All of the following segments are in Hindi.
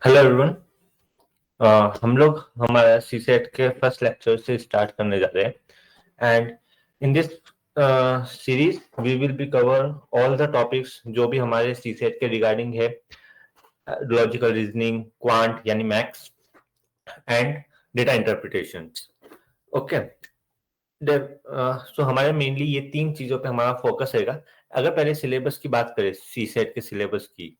Hello everyone. हम लोग हमारा सीसेट के फर्स्ट लेक्चर से स्टार्ट करने जा रहे हैं and in this series we will be cover all the topics जो भी हमारे सीसेट के रिगार्डिंग है, लॉजिकल रीजनिंग, क्वांट यानी maths and data interpretation. Okay, so हमारे मेनली ये तीन चीजों पे हमारा फोकस रहेगा। अगर पहले सिलेबस की बात करें, सीसेट के सिलेबस की,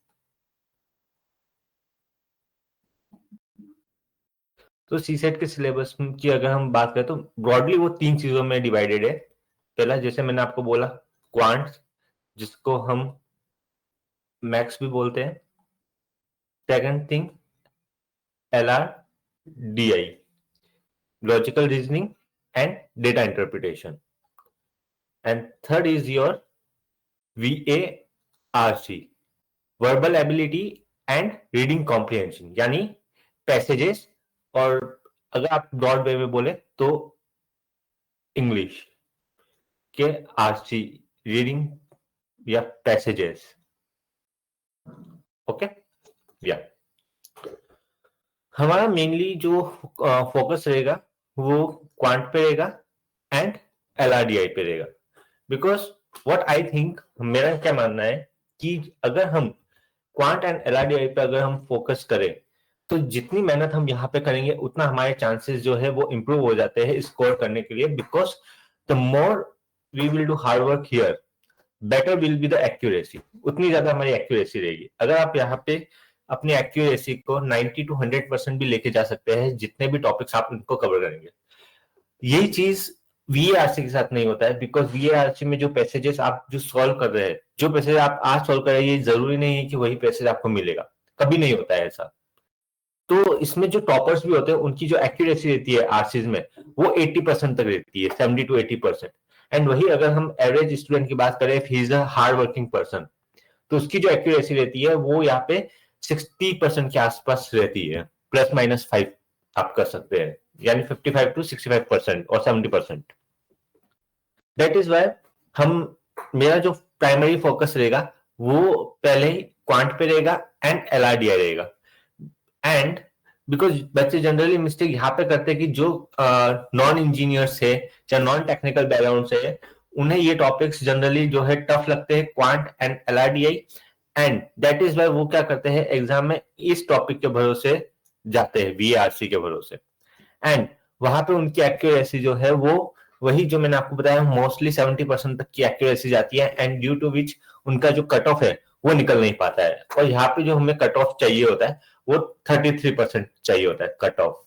तो सीसेट के सिलेबस की अगर हम बात करें तो ब्रॉडली वो तीन चीजों में डिवाइडेड है। पहला, जैसे मैंने आपको बोला, क्वांट, जिसको हम मैथ्स भी बोलते हैं। Second thing, LR D I, logical reasoning and data interpretation. And third is your V A R C, verbal ability and reading comprehension, यानी पैसेजेस, और अगर आप ब्रॉड वे में बोले तो इंग्लिश के आरसी, रीडिंग या पैसेजेस। ओके, या हमारा मेनली जो फोकस रहेगा वो क्वांट पे रहेगा एंड एलआरडीआई पे रहेगा। बिकॉज व्हाट आई थिंक, मेरा क्या मानना है कि अगर हम क्वांट एंड एलआरडीआई पे अगर हम फोकस करें तो जितनी मेहनत हम यहाँ पे करेंगे उतना हमारे चांसेस जो है वो इंप्रूव हो जाते हैं स्कोर करने के लिए। Because the more we will do hard work here, better will be the accuracy, उतनी ज्यादा हमारी एक्यूरेसी रहेगी। अगर आप यहाँ पे अपनी एक्यूरेसी को 90 to 100% भी लेके जा सकते हैं, जितने भी टॉपिक्स आप उनको कवर करेंगे, यही चीज वीएआरसी के साथ नहीं होता है। बिकॉज वीएआरसी में जो पैसेजेस आप जो सॉल्व कर रहे हैं, जो पैसेज आप आज सॉल्व कर रहे हैं, ये जरूरी नहीं है कि वही पैसेज आपको मिलेगा, कभी नहीं होता है ऐसा। तो इसमें जो टॉपर्स भी होते हैं उनकी जो एक्यूरेसी रहती है आरसीज में, वो 80% तक रहती है, 70 to 80%। एंड वही अगर हम एवरेज स्टूडेंट की बात करें, he is a hard working person, तो उसकी जो एक्यूरेसी रहती है वो यहाँ पे 60% के आसपास रहती है, +- 5 आप कर सकते हैं, यानी 55 to 65% और 70%। दैट इज वाई हम, मेरा जो प्राइमरी फोकस रहेगा वो पहले ही क्वांट पे रहेगा एंड एलआरडीआई रहेगा। एंड बिकॉज बच्चे जनरली मिस्टेक यहाँ पे करते हैं कि जो नॉन इंजीनियर्स है या नॉन टेक्निकल बैकग्राउंड से है, उन्हें ये टॉपिक्स जनरली जो है टफ लगते हैं, quant and LRDI. And that is why वो क्या करते हैं, एग्जाम में इस टॉपिक के भरोसे जाते हैं, वीआरसी के भरोसे। एंड वहां पे उनकी एक्यूरेसी जो है वो वही जो मैंने आपको बताया, मोस्टली 70% तक की एक्यूरेसी जाती है, एंड ड्यू टू विच उनका जो कट ऑफ है वो निकल नहीं पाता है। और यहाँ पे जो हमें कट ऑफ चाहिए होता है वो 33% चाहिए होता है कट ऑफ।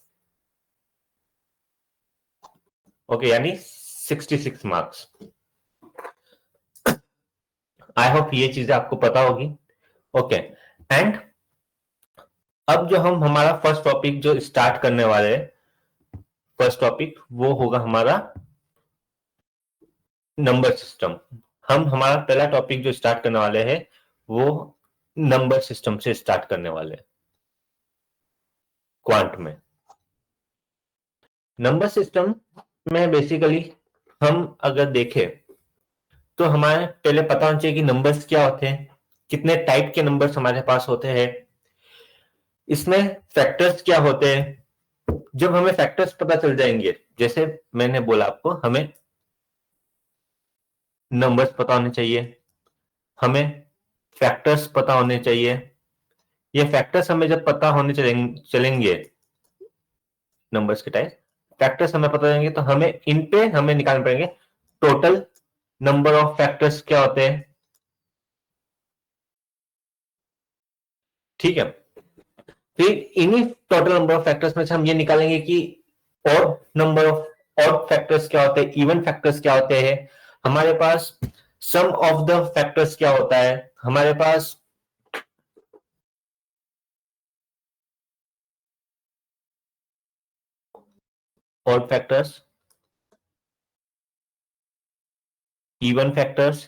ओके, यानी 66 मार्क्स। आई होप ये चीजें आपको पता होगी। ओके, एंड अब जो हम हमारा फर्स्ट टॉपिक जो स्टार्ट करने वाले हैं, फर्स्ट टॉपिक वो होगा हमारा नंबर सिस्टम। हम हमारा पहला टॉपिक जो स्टार्ट करने वाले हैं वो नंबर सिस्टम से स्टार्ट करने वाले हैं, क्वांट में। नंबर सिस्टम में बेसिकली हम अगर देखें तो हमारे पहले पता होना चाहिए कि नंबर्स क्या होते हैं, कितने टाइप के नंबर्स हमारे पास होते हैं, इसमें फैक्टर्स क्या होते हैं। जब हमें फैक्टर्स पता चल जाएंगे, जैसे मैंने बोला आपको, हमें नंबर्स पता होने चाहिए, हमें फैक्टर्स पता होने चाहिए। ये फैक्टर्स हमें जब पता होने चलेंगे, नंबर्स के टाइप फैक्टर्स हमें पता चलेंगे, तो हमें इन पे हमें निकालने पड़ेंगे टोटल नंबर ऑफ फैक्टर्स क्या होते हैं। ठीक है, फिर इन्हीं टोटल नंबर ऑफ फैक्टर्स में से हम ये निकालेंगे कि odd number of odd factors क्या होते हैं, इवन फैक्टर्स क्या होते हैं, हमारे पास सम ऑफ द फैक्टर्स क्या होता है, हमारे पास odd factors, even factors,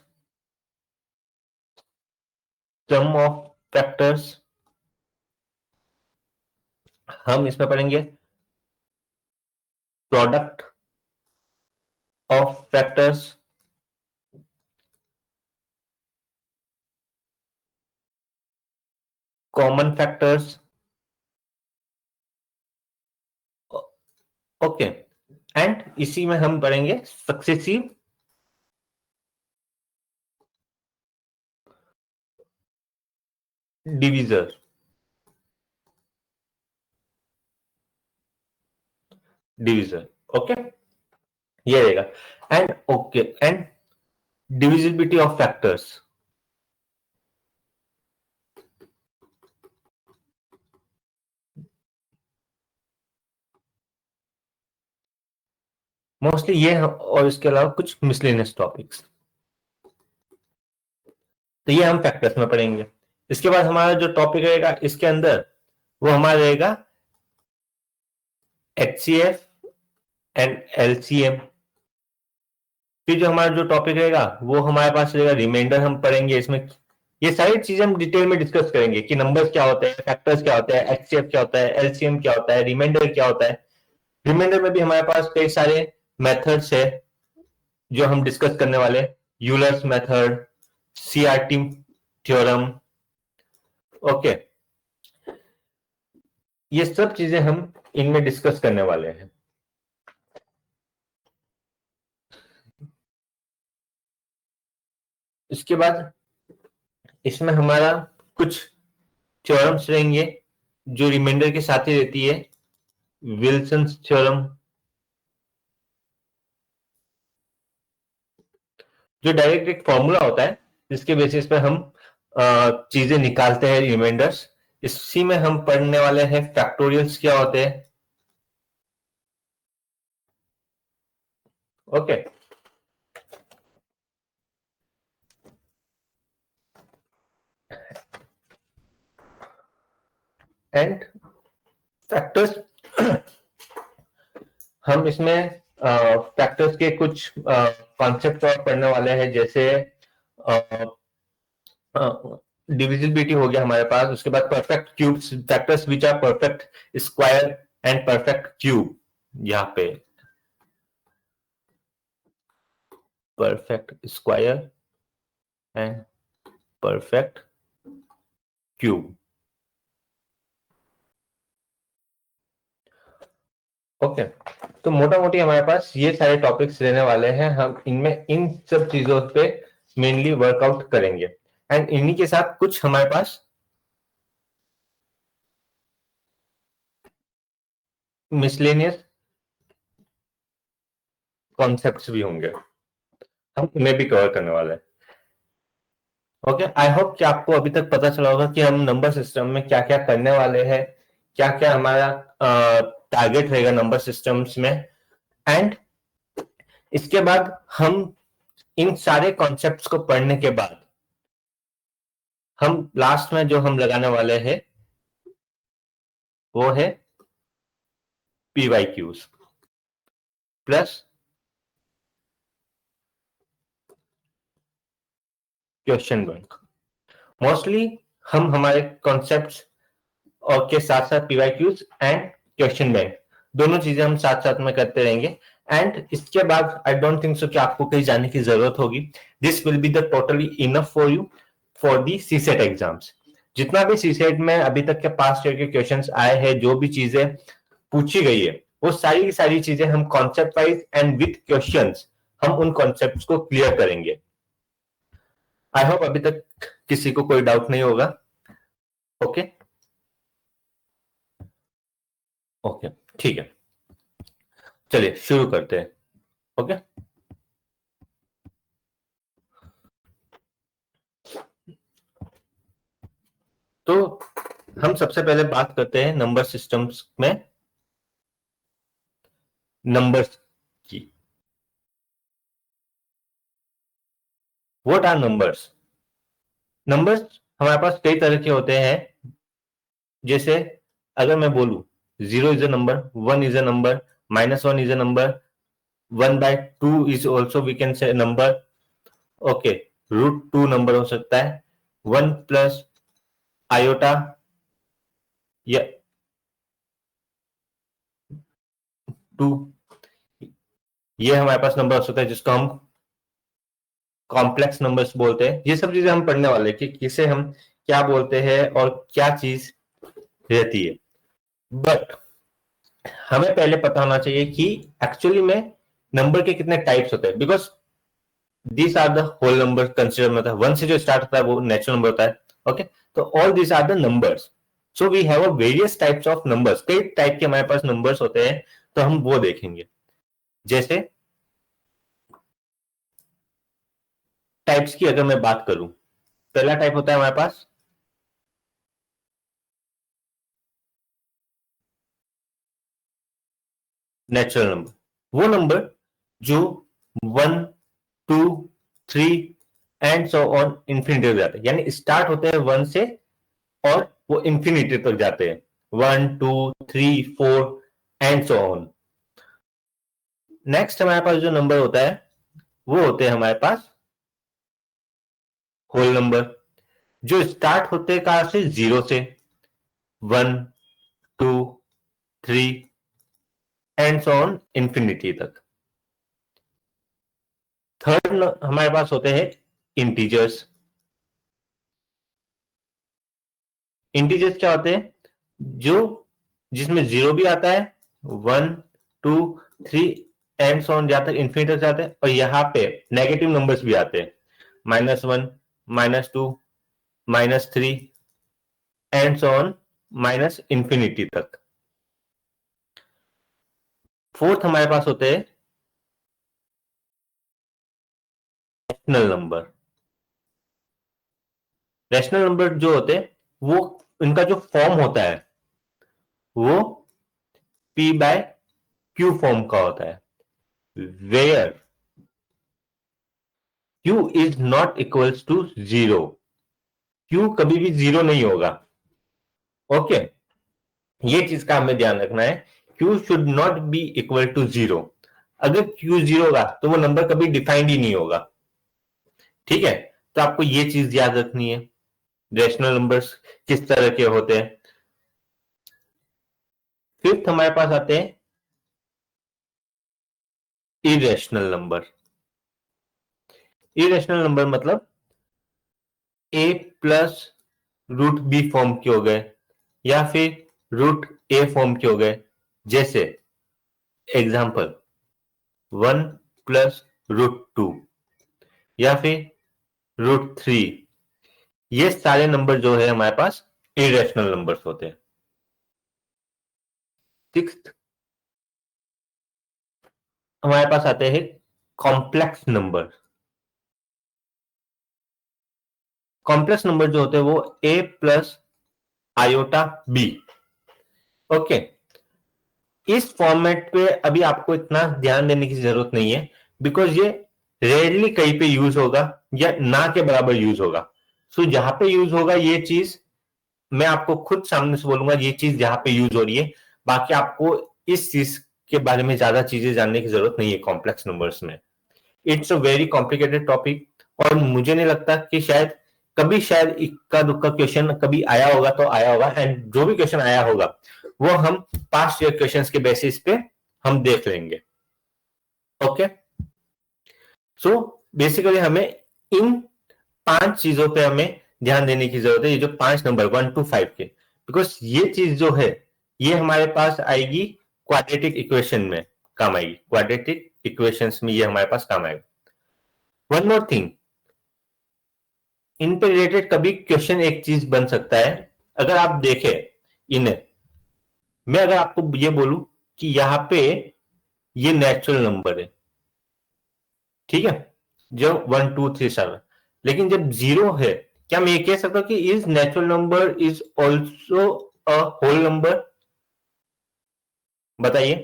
sum of factors. हम इसमें पढ़ेंगे product of factors, common factors, okay, and इसी में हम पढ़ेंगे सक्सेसिव डिविजर, ओके, ये रहेगा। And okay, and divisibility of factors, mostly ये और इसके अलावा कुछ मिसलेनियस टॉपिक्स, तो ये हम फैक्टर्स में पढ़ेंगे। इसके बाद हमारा जो टॉपिक रहेगा इसके अंदर वो हमारा रहेगा HCF एंड LCM। फिर जो हमारा जो टॉपिक रहेगा वो हमारे पास रहेगा रिमाइंडर, हम पढ़ेंगे इसमें। ये सारी चीजें हम डिटेल में डिस्कस करेंगे कि नंबर्स क्या होते हैं, फैक्टर्स क्या होता है, HCF क्या होता है, LCM क्या होता है, रिमाइंडर क्या होता है। रिमाइंडर में भी हमारे पास कई सारे मेथड्स है जो हम डिस्कस करने वाले, Euler's method, CRT theorem, okay, ये सब चीजें हम इनमें डिस्कस करने वाले हैं। इसके बाद इसमें हमारा कुछ थ्योरम्स रहेंगे जो रिमाइंडर के साथ ही रहती है, विल्सन थ्योरम, जो डायरेक्ट एक फॉर्मूला होता है जिसके बेसिस पे हम चीजें निकालते हैं, रिमाइंडर्स। इसी में हम पढ़ने वाले हैं फैक्टोरियल्स क्या होते हैं, ओके। एंड फैक्टर्स, हम इसमें फैक्टर्स के कुछ कॉन्सेप्ट और पढ़ने वाले हैं, जैसे डिविजिबिलिटी हो गया हमारे पास। उसके बाद perfect cubes, factors which are perfect square and perfect cube, यहाँ पे perfect square and perfect cube, okay. तो मोटा मोटी हमारे पास ये सारे टॉपिक्स रहने वाले हैं, हम इनमें इन सब चीजों पे मेनली वर्कआउट करेंगे। एंड इन्हीं के साथ कुछ हमारे पास मिसलेनियस कॉन्सेप्ट्स भी होंगे, हम उन्हें भी कवर करने वाले हैं, ओके। आई होप कि आपको अभी तक पता चला होगा कि हम नंबर सिस्टम में क्या क्या करने वाले हैं, क्या क्या हमारा टारगेट रहेगा नंबर सिस्टम्स में। एंड इसके बाद हम इन सारे कॉन्सेप्ट्स को पढ़ने के बाद हम लास्ट में जो हम लगाने वाले हैं वो है PYQs plus question bank. Mostly हम हमारे कॉन्सेप्ट्स और के साथ साथ PYQs एंड क्वेश्चन बैंक दोनों चीजें हम साथ साथ में करते रहेंगे। एंड इसके बाद आई डोंट थिंक सो कि आपको कहीं जाने की जरूरत होगी। This will be the totally enough for you for the CSAT exams. जितना भी सीसेट में अभी तक के पास्ट ईयर के क्वेश्चंस आए हैं, जो भी चीजें पूछी गई है, वो सारी की सारी चीजें हम concept wise and with questions हम उन कॉन्सेप्ट्स को क्लियर करेंगे। आई होप अभी तक किसी को कोई डाउट नहीं होगा, ओके ओके, ठीक है, चलिए शुरू करते हैं, ओके। तो हम सबसे पहले बात करते हैं नंबर सिस्टम्स में नंबर्स की। What are numbers? नंबर्स हमारे पास कई तरह के होते हैं, जैसे अगर मैं बोलूं 0 is a number, 1 is a number, -1 is a number, 1/2 is also we can say number, okay. √2 number हो सकता है, 1 प्लस आयोटा या 2, ये हमारे पास नंबर हो सकता है जिसको हम कॉम्प्लेक्स नंबर्स बोलते हैं। ये सब चीजें हम पढ़ने वाले हैं कि किसे हम क्या बोलते हैं और क्या चीज रहती है। बट हमें पहले पता होना चाहिए कि एक्चुअली में नंबर के कितने टाइप्स होते हैं, because these are the whole number consider, मतलब वन से जो स्टार्ट होता है वो नेचुरल नंबर होता है. ओके, तो all this are the numbers. So we have a various types of numbers. कई टाइप के हमारे पास नंबर्स होते हैं, तो हम वो देखेंगे. जैसे टाइप्स की अगर मैं बात करूं, पहला टाइप होता है हमारे पास नेचुरल नंबर. वो नंबर जो 1, 2, 3 एंड सो ऑन इंफिनिटी जाते हैं, यानी स्टार्ट होते हैं 1 से और वो इंफिनिटी तक जाते हैं. 1, 2, 3, 4 एंड सो ऑन. नेक्स्ट हमारे पास जो नंबर होता है वो होते हैं हमारे पास होल नंबर, जो स्टार्ट होते हैं कहां से, 0 से. 1, 2, 3 एंड सो ऑन इंफिनिटी तक. थर्ड हमारे पास होते हैं इंटीजर्स. इंटीजर्स क्या होते हैं, जो जिसमें 0 भी आता है, 1, 2, 3 एंड सो ऑन जाते हैं, इंफिनिटी तक जाते हैं, और यहां पे नेगेटिव नंबर्स भी आते हैं, -1, -2, -3 and so on minus infinity तक. फोर्थ हमारे पास होते हैं रैशनल नंबर. रैशनल नंबर जो होते हैं वो, इनका जो फॉर्म होता है वो p बाय q फॉर्म का होता है, where q is not equals to 0. q कभी भी 0 नहीं होगा. ओके, ये चीज का हमें ध्यान रखना है. q should not be equal to 0. अगर q 0 होगा तो वो नंबर कभी डिफाइंड ही नहीं होगा. ठीक है, तो आपको ये चीज याद रखनी है, रैशनल नंबर्स किस तरह के होते हैं. फिफ्थ हमारे पास आते हैं इरेशनल नंबर. इरेशनल नंबर मतलब a plus root B form के हो गए, या फिर रूट ए फॉर्म के हो गए. जैसे एग्जाम्पल 1 + √2 या फिर √3. ये सारे नंबर जो है हमारे पास इरेशनल नंबर्स होते हैं. सिक्स्थ हमारे पास आते हैं कॉम्प्लेक्स नंबर. कॉम्प्लेक्स नंबर जो होते हैं वो a plus iota B. Okay, इस फॉर्मेट पे अभी आपको इतना ध्यान देने की जरूरत नहीं है, बिकॉज ये रेयरली कहीं पे यूज होगा या ना के बराबर यूज होगा. सो जहां पे यूज होगा ये चीज मैं आपको खुद सामने से बोलूंगा, ये चीज जहां पे यूज हो रही है. बाकी आपको इस चीज के बारे में ज्यादा चीजें जानने की जरूरत नहीं है कॉम्प्लेक्स नंबर्स में. It's a very complicated topic, और मुझे नहीं लगता कि शायद इक्का दुक्का क्वेश्चन कभी आया होगा तो आया होगा. एंड जो भी क्वेश्चन आया होगा वो हम पास्ट ईयर क्वेश्चंस के बेसिस पे हम देख लेंगे. ओके, सो बेसिकली हमें इन 5 चीजों पे हमें ध्यान देने की जरूरत है, ये जो 5 नंबर 1 to 5 के, बिकॉज ये चीज जो है ये हमारे पास आएगी क्वाड्रेटिक इक्वेशन में काम आएगी. क्वाड्रेटिक इक्वेशंस में ये हमारे पास काम आएगा. वन मोर थिंग, इन पे रिलेटेड कभी क्वेश्चन एक चीज बन सकता है. अगर आप देखें इन्हें, मैं अगर आपको ये बोलूं कि यहां पे ये नेचुरल नंबर है, ठीक है, जो 1, 2, 3 7, लेकिन जब 0 है, क्या मैं ये कह सकता हूं कि is natural number is also a whole number? बताइए,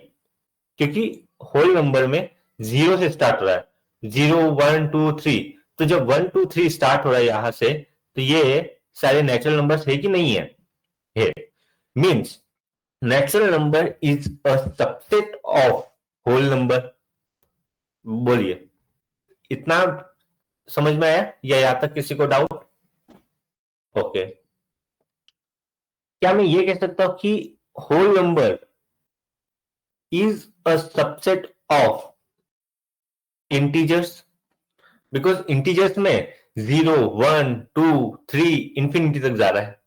क्योंकि होल नंबर में 0 से स्टार्ट हो रहा है, 0, 1, 2, 3. तो जब 1, 2, 3 स्टार्ट हो रहा है यहां से, तो ये सारे नेचुरल नंबर्स है कि नहीं है? है. Means natural number is a subset of whole number. बोलिए, इतना समझ में आया या यहां तक किसी को डाउट? ओके, क्या मैं ये कह सकता हूं कि whole number is a subset of integers? Because integers में 0, 1, 2, 3 इंफिनिटी तक जा रहा है,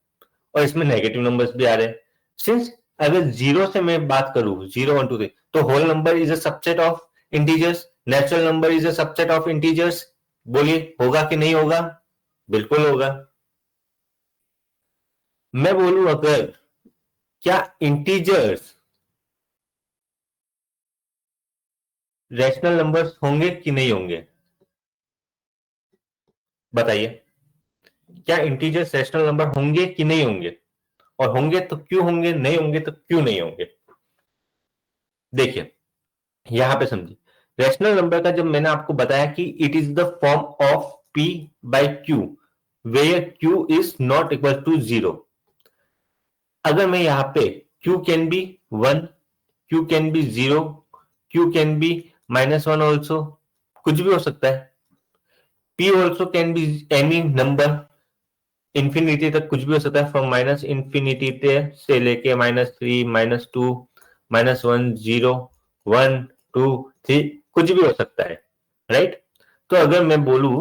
और इसमें नेगेटिव नंबर्स भी आ रहे हैं. सिंस अगर जीरो से मैं बात करूं, 0 1 2 3, तो whole number is a subset of integers, natural number is a subset of integers. बोलिए होगा कि नहीं होगा? बिल्कुल होगा। मैं बोलूं अगर, क्या इंटीजर्स रैशनल नंबर्स होंगे कि नहीं होंगे? बताइए, क्या इंटीजर्स रैशनल नंबर होंगे कि नहीं होंगे? और होंगे तो क्यों होंगे, नहीं होंगे तो क्यों नहीं होंगे? देखिए यहां पे समझिए, रैशनल नंबर का जब मैंने आपको बताया कि it is the form of p by q where q is not equal to 0। अगर मैं यहां पे q can be 1, q can be 0, q can be -1 also, कुछ भी हो सकता है। p also can be any number, infinity तक कुछ भी हो सकता है, फ्रॉम माइनस इंफिनिटी से लेके -3 -2 -1 0 1 2 3, कुछ भी हो सकता है, राइट। तो अगर मैं बोलू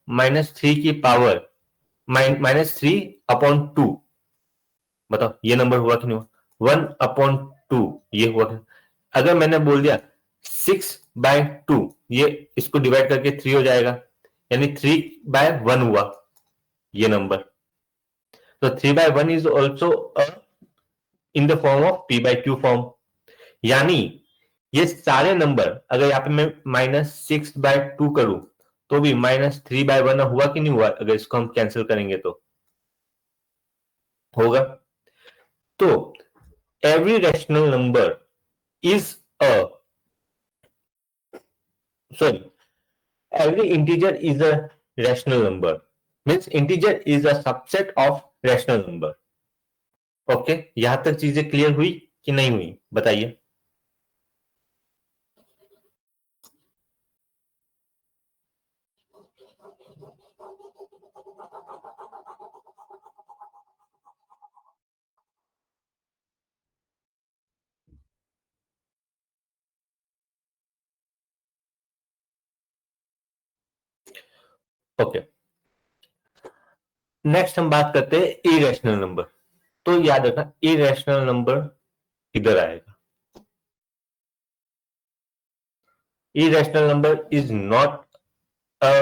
-3 की पावर -3 अपॉन 2, बताओ ये नंबर हुआ कि नहीं हुआ? 1/2 ये हुआ कि? अगर मैंने बोल दिया 6/2, ये इसको डिवाइड करके 3 हो जाएगा, यानी 3/1 हुआ ये नंबर। तो 3/1 is also in the form of p/q form. यानी ये सारे नंबर, अगर यहाँ पे मैं -6/2 करूं तो भी -3/1 हुआ कि नहीं हुआ? अगर इसको हम कैंसिल करेंगे तो होगा। तो every rational number is a, sorry, every integer is a rational number, means integer is a subset of rational number। Okay, यहां तक चीजें क्लियर हुई कि नहीं हुई? बताइए। ओके, नेक्स्ट हम बात करते हैं इरेशनल नंबर। तो याद रखना, इरेशनल नंबर इधर आएगा। Irrational number is not a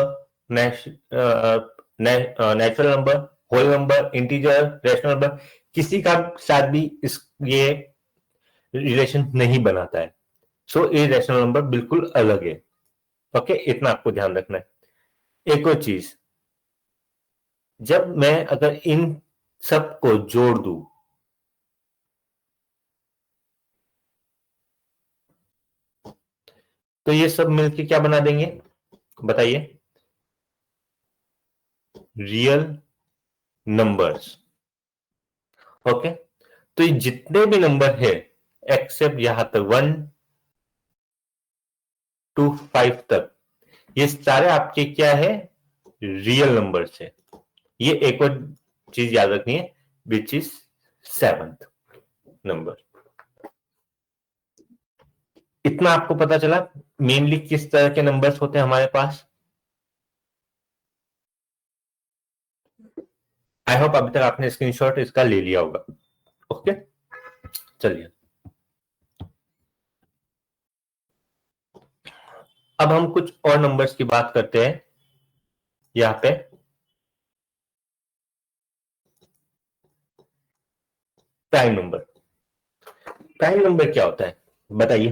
natural number, whole number, integer, rational number, किसी का साथ भी इस ये रिलेशन नहीं बनाता है। सो इरेशनल नंबर बिल्कुल अलग है। ओके, इतना आपको ध्यान रखना है। एक और चीज, जब मैं अगर इन सब को जोड़ दूं, तो ये सब मिलके क्या बना देंगे? बताइए। Real numbers. ओके, तो ये जितने भी नंबर है एक्सेप्ट यहां तक 1 to 5 तक, ये सारे आपके क्या है? रियल नंबर्स है। ये एक और चीज याद रखनी है, विच इज 7th नंबर। इतना आपको पता चला मेनली किस तरह के नंबर्स होते हैं हमारे पास। आई होप अभी तक आपने स्क्रीनशॉट इसका ले लिया होगा। ओके, चलिए अब हम कुछ और नंबर्स की बात करते हैं। यहाँ पे प्राइम नंबर। प्राइम नंबर क्या होता है बताइए?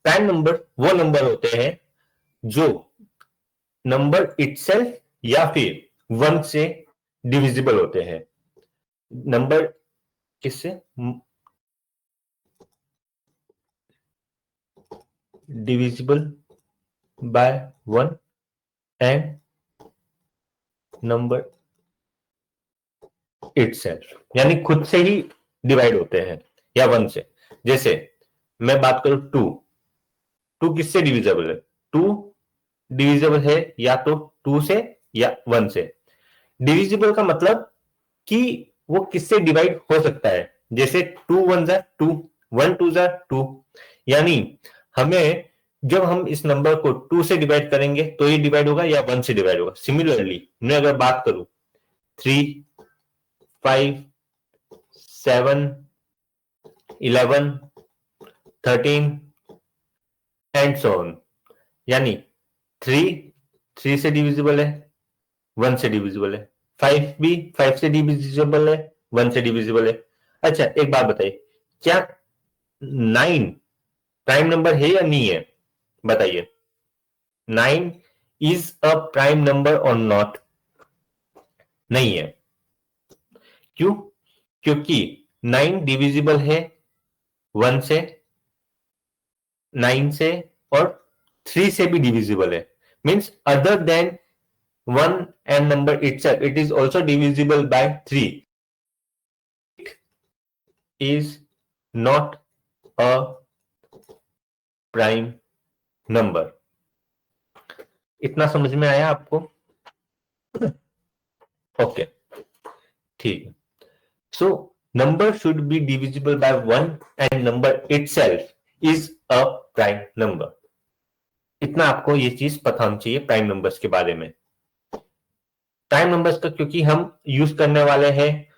प्राइम नंबर वो नंबर होते हैं जो नंबर इटसेल्फ या फिर 1 से डिविजिबल होते हैं। नंबर किससे divisible by 1 and number itself, यानी खुद से ही डिवाइड होते हैं या 1 से। जैसे मैं बात करूं 2, 2 किससे डिविजिबल है? 2 डिविजिबल है या तो 2 से या 1 से। डिविजिबल का मतलब कि वो किससे डिवाइड हो सकता है। जैसे 2 1 जा 2, 1 2 जा 2, यानी हमें जब हम इस नंबर को 2 से डिवाइड करेंगे तो ये डिवाइड होगा या 1 से डिवाइड होगा। सिमिलरली मैं अगर बात करूं 3 5 7, 11, 13 एंड सो ऑन। यानी 3 से डिविजिबल है, 1 से डिविजिबल है, 5 भी 5 से डिविजिबल है, 1 से डिविजिबल है। अच्छा एक बात बताइए, क्या 9 प्राइम नंबर है या नहीं है? बताइए, 9 इज अ प्राइम नंबर और नॉट? नहीं है। क्यों? क्योंकि 9 डिविजिबल है 1 से, 9 से, और 3 से भी डिविजिबल है। Means other than 1 and number itself, it is also divisible by 3. It is not a prime number. इतना समझ में आया आपको? ओके, ठीक है। सो number should be divisible by 1 and number itself is a prime number. इतना आपको ये चीज पता होनी चाहिए प्राइम नंबर्स के बारे में। प्राइम नंबर्स का क्योंकि हम यूज करने वाले हैं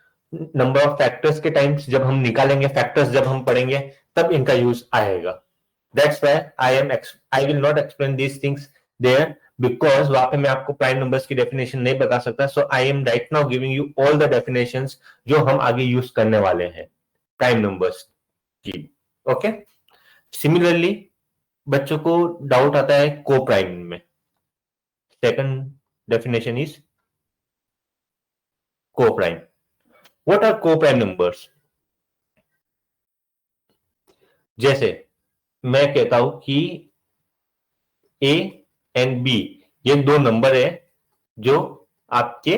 नंबर ऑफ फैक्टर्स के टाइम्स, जब हम निकालेंगे फैक्टर्स, जब हम पढ़ेंगे तब इनका यूज आएगा। That's why I will not explain these things there, because वहां पे मैं आपको प्राइम नंबर्स की डेफिनेशन नहीं बता सकता। So I am right now giving you all the definitions जो हम आगे यूज करने वाले हैं प्राइम नंबर्स की। ओके, सिमिलरली बच्चों को डाउट आता है को प्राइम में। Second definition is coprime. What are coprime numbers? जैसे मैं कहता हूं कि ए एंड बी ये दो नंबर है जो आपके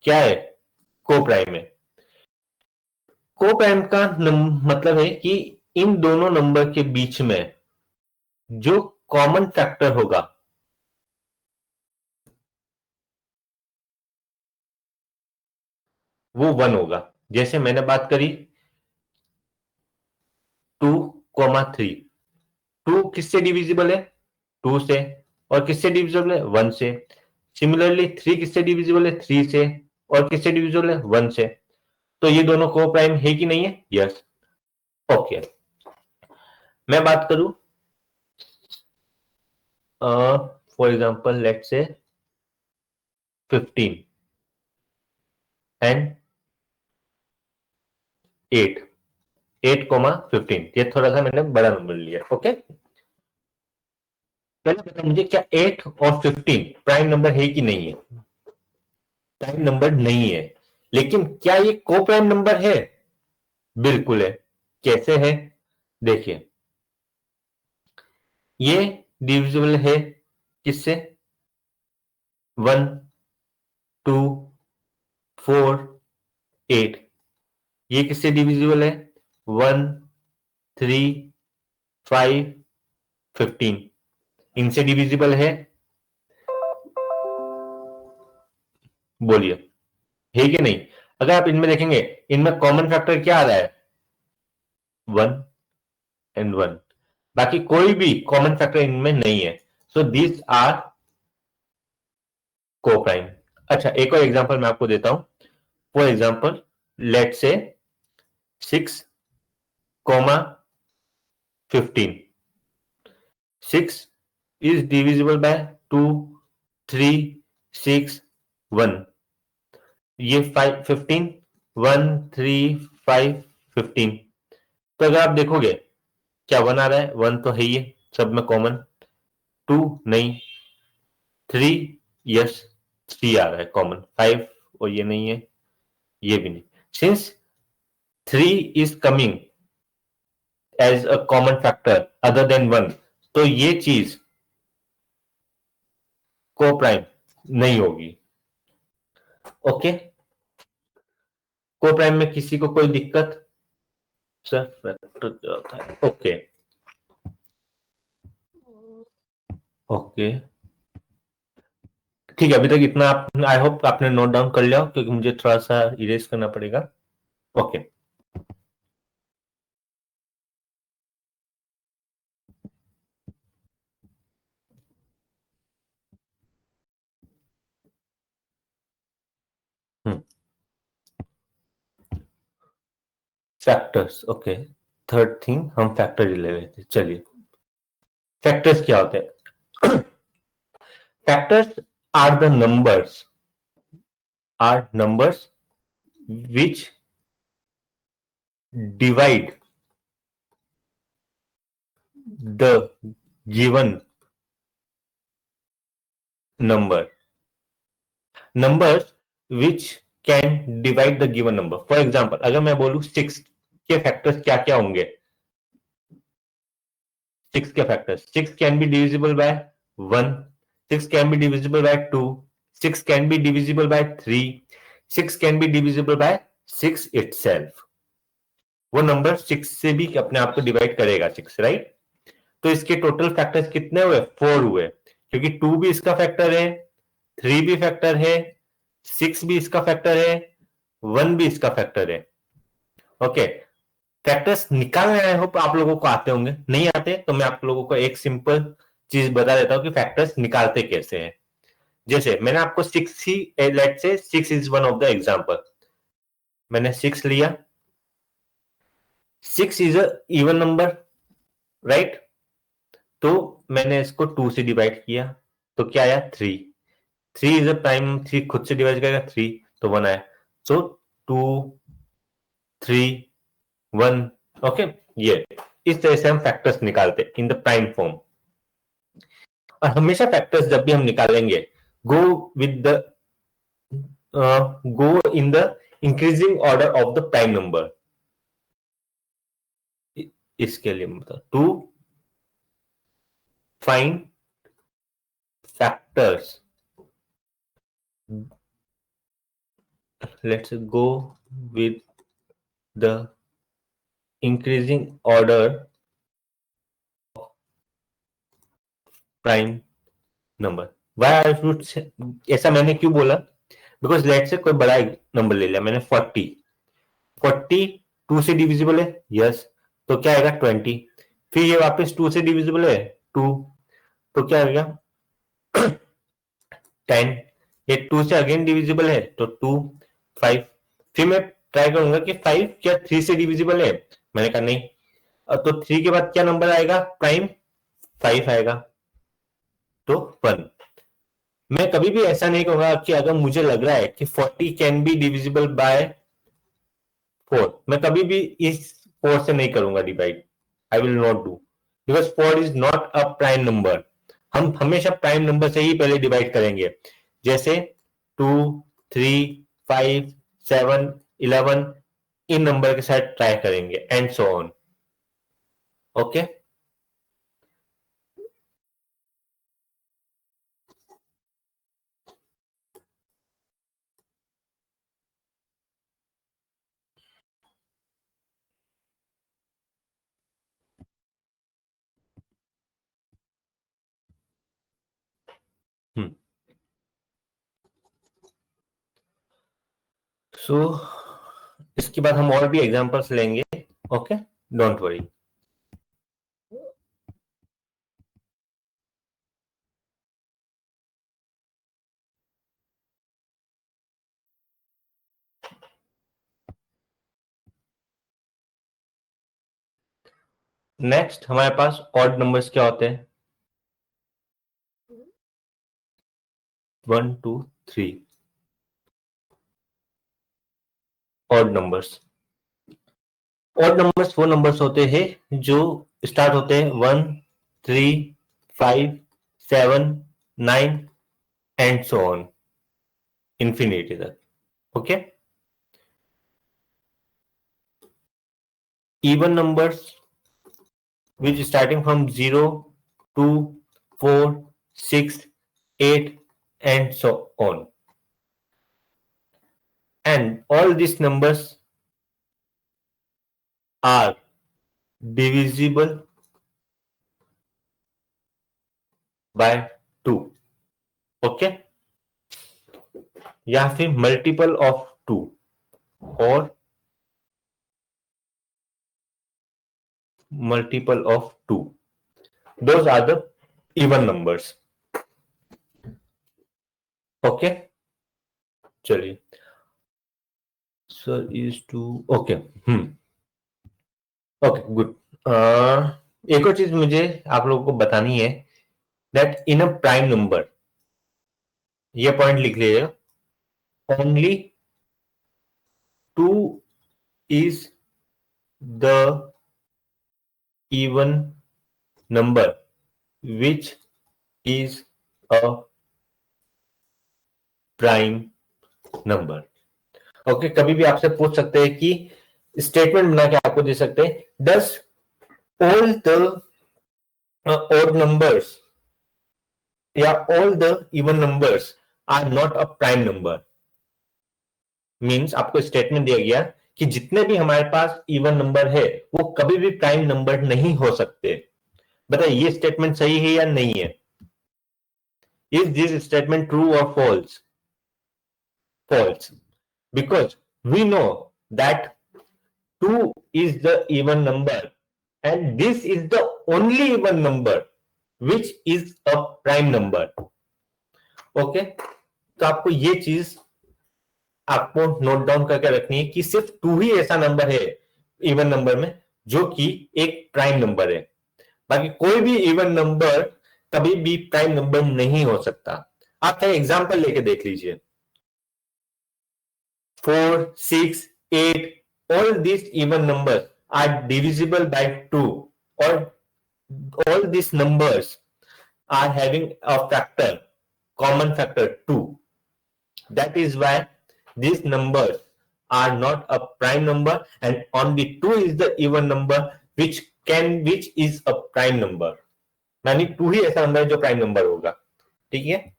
क्या है, को प्राइम है। को प्राइम का मतलब है कि इन दोनों नंबर के बीच में जो कॉमन फैक्टर होगा वो 1 होगा। जैसे मैंने बात करी 2, 3, 2 किससे डिविजिबल है? 2 से। और किससे डिविजिबल है? 1 से। सिमिलरली 3 किससे डिविजिबल है? 3 से। और किससे डिविजिबल है? 1 से। तो ये दोनों को प्राइम है कि नहीं है? यस। ओके, मैं बात करूं for example let's say 15 and 8, 8,15। ये थोड़ा सा मैंने बड़ा नंबर लिया। ओके, पहले बता मुझे, क्या 8 और 15 प्राइम नंबर है कि नहीं है? प्राइम नंबर नहीं है, लेकिन क्या ये को प्राइम नंबर है? बिल्कुल है। कैसे है? देखिए, ये डिविजिबल है किससे? 1, 2, 4, 8। ये किससे डिविजिबल है? 1, 3, 5, 15। इनसे डिविजिबल है? बोलिए, है कि नहीं? अगर आप इनमें देखेंगे, इनमें कॉमन फैक्टर क्या आ रहा है? 1 एंड 1। बाकी कोई भी कॉमन फैक्टर इनमें नहीं है। सो दीज आर को प्राइम। अच्छा, एक और एग्जांपल मैं आपको देता हूं। फॉर एग्जांपल लेट से 6,15। 6 is divisible by 2, 3, 6, 1। ये 5, 15, 1, 3, 5, 15। तो अगर आप देखोगे, क्या 1 आ रहा है? 1 तो है ही है सब में कॉमन। 2 नहीं, 3 यस, 3 आ रहा है कॉमन। 5 और ये नहीं है, ये भी नहीं। Since 3 is coming as a common factor other than 1, तो ये चीज को प्राइम नहीं होगी। ओके, को प्राइम में किसी को कोई दिक्कत? सर फैक्टर क्या होता है? ओके, ओके, ठीक है। अभी तक इतना आप, आई होप आपने नोट डाउन कर लिया हो, क्योंकि मुझे थोड़ा सा इरेज करना पड़ेगा। Okay, factors, okay, third thing हम फैक्टर ले रहे थे। चलिए, फैक्टर्स क्या होते हैं? Factors are the numbers which divide the given number. Numbers which can divide the given number. For example, अगर मैं बोलूं 6 के फैक्टर्स क्या क्या होंगे? 6 के factors, 6 can be divisible by 1, 6 can be divisible by 2, 6 can be divisible by 3, 6 can be divisible by 6 itself. वो नंबर 6 से भी अपने आप को डिवाइड करेगा, 6, राइट? तो इसके टोटल फैक्टर्स कितने हुए? 4 हुए, क्योंकि 2 भी इसका फैक्टर है, 3 भी फैक्टर है, 6 भी इसका फैक्टर है, 1 भी इसका फैक्टर है। ओके, फैक्टर्स निकालने आई होप आप लोगों को आते होंगे। नहीं आते तो मैं आप लोगों को एक सिंपल चीज बता देता हूं कि फैक्टर्स निकालते कैसे हैं। जैसे मैंने आपको 6 ही, लेट से 6 is one of the example. मैंने 6 लिया, 6 is a even number, right? तो मैंने इसको 2 से डिवाइड किया तो क्या आया? 3। 3 इज अ प्राइम, 3 खुद से डिवाइड करेगा 3 तो 1 आया। सो 2 3 1। ओके, ये इस तरह से हम फैक्टर्स निकालते इन द प्राइम फॉर्म। और हमेशा फैक्टर्स जब भी हम निकालेंगे, go with the go in the increasing order of the prime number. इसके लिए मतलब to find factors, let's go with the increasing order prime number. Why I should say, ऐसा मैंने क्यों बोला? बिकॉज लेट से कोई बड़ा नंबर ले लिया मैंने 40, 40 2 से डिविजिबल है, यस, तो क्या आएगा? 20। फिर ये वापस 2 से डिविजिबल है, 2, तो क्या आएगा? 10। ये 2 से अगेन डिविजिबल है तो 2, 5। फिर मैं ट्राई करूंगा कि 5 क्या 3 से डिविजिबल है? मैंने कहा नहीं। तो 3 के बाद क्या नंबर आएगा प्राइम? 5 आएगा, तो 1। मैं कभी भी ऐसा नहीं कहूंगा कि अगर मुझे लग रहा है कि 40 कैन बी डिविजिबल बाय 4, मैं कभी भी इस 4 से नहीं करूंगा divide. I will not do, because 4 is not a prime number. हम हमेशा प्राइम नंबर से ही पहले डिवाइड करेंगे, जैसे 2 3 5 7 11 इन नंबर के साथ ट्राई करेंगे एंड सो ऑन। ओके, सो इसके बाद हम और भी एग्जांपल्स लेंगे। Okay, don't worry. नेक्स्ट हमारे पास ऑड नंबर्स क्या होते हैं? 1 2 3 ऑड नंबर्स। ऑड नंबर्स वो नंबर्स होते हैं जो स्टार्ट होते हैं 1 3 5 7 9 एंड सो ऑन, इंफिनिटी तक। Okay, even numbers which starting from 0 2 4 6 8 and so on, and all these numbers are divisible by 2। Okay, या फिर मल्टीपल ऑफ 2 और multiple of 2, those are the even numbers। Okay, चलिए, sir is two, okay, okay good. एक और चीज मुझे आप लोगों को बतानी है, that in a prime number, ये पॉइंट लिख लीजिएगा, only two is the even number which is a prime number. Okay, कभी भी आपसे पूछ सकते हैं कि स्टेटमेंट बना के आपको दे सकते हैं, does all the odd numbers या all the even numbers are not a prime number. Means आपको स्टेटमेंट दिया गया कि जितने भी हमारे पास इवन नंबर है वो कभी भी प्राइम नंबर नहीं हो सकते। बताइए ये स्टेटमेंट सही है या नहीं है? इज दिस स्टेटमेंट ट्रू और false? False, because we know that 2 is the even number and this is the only even number which is a prime number. Okay, तो आपको ये चीज आपको नोट डाउन करके रखनी है कि सिर्फ 2 ही ऐसा नंबर है इवन नंबर में जो कि एक प्राइम नंबर है, बाकी कोई भी इवन नंबर कभी भी प्राइम नंबर नहीं हो सकता। आप चाहे एग्जांपल लेके देख लीजिए, 4, 6, 8, all these even numbers are divisible by 2, or all these numbers are having a factor, common factor 2. That is why these numbers are not a prime number and only 2 is the even number which is a prime number. यानी 2 ही ऐसा नंबर है जो प्राइम नंबर होगा। ठीक है,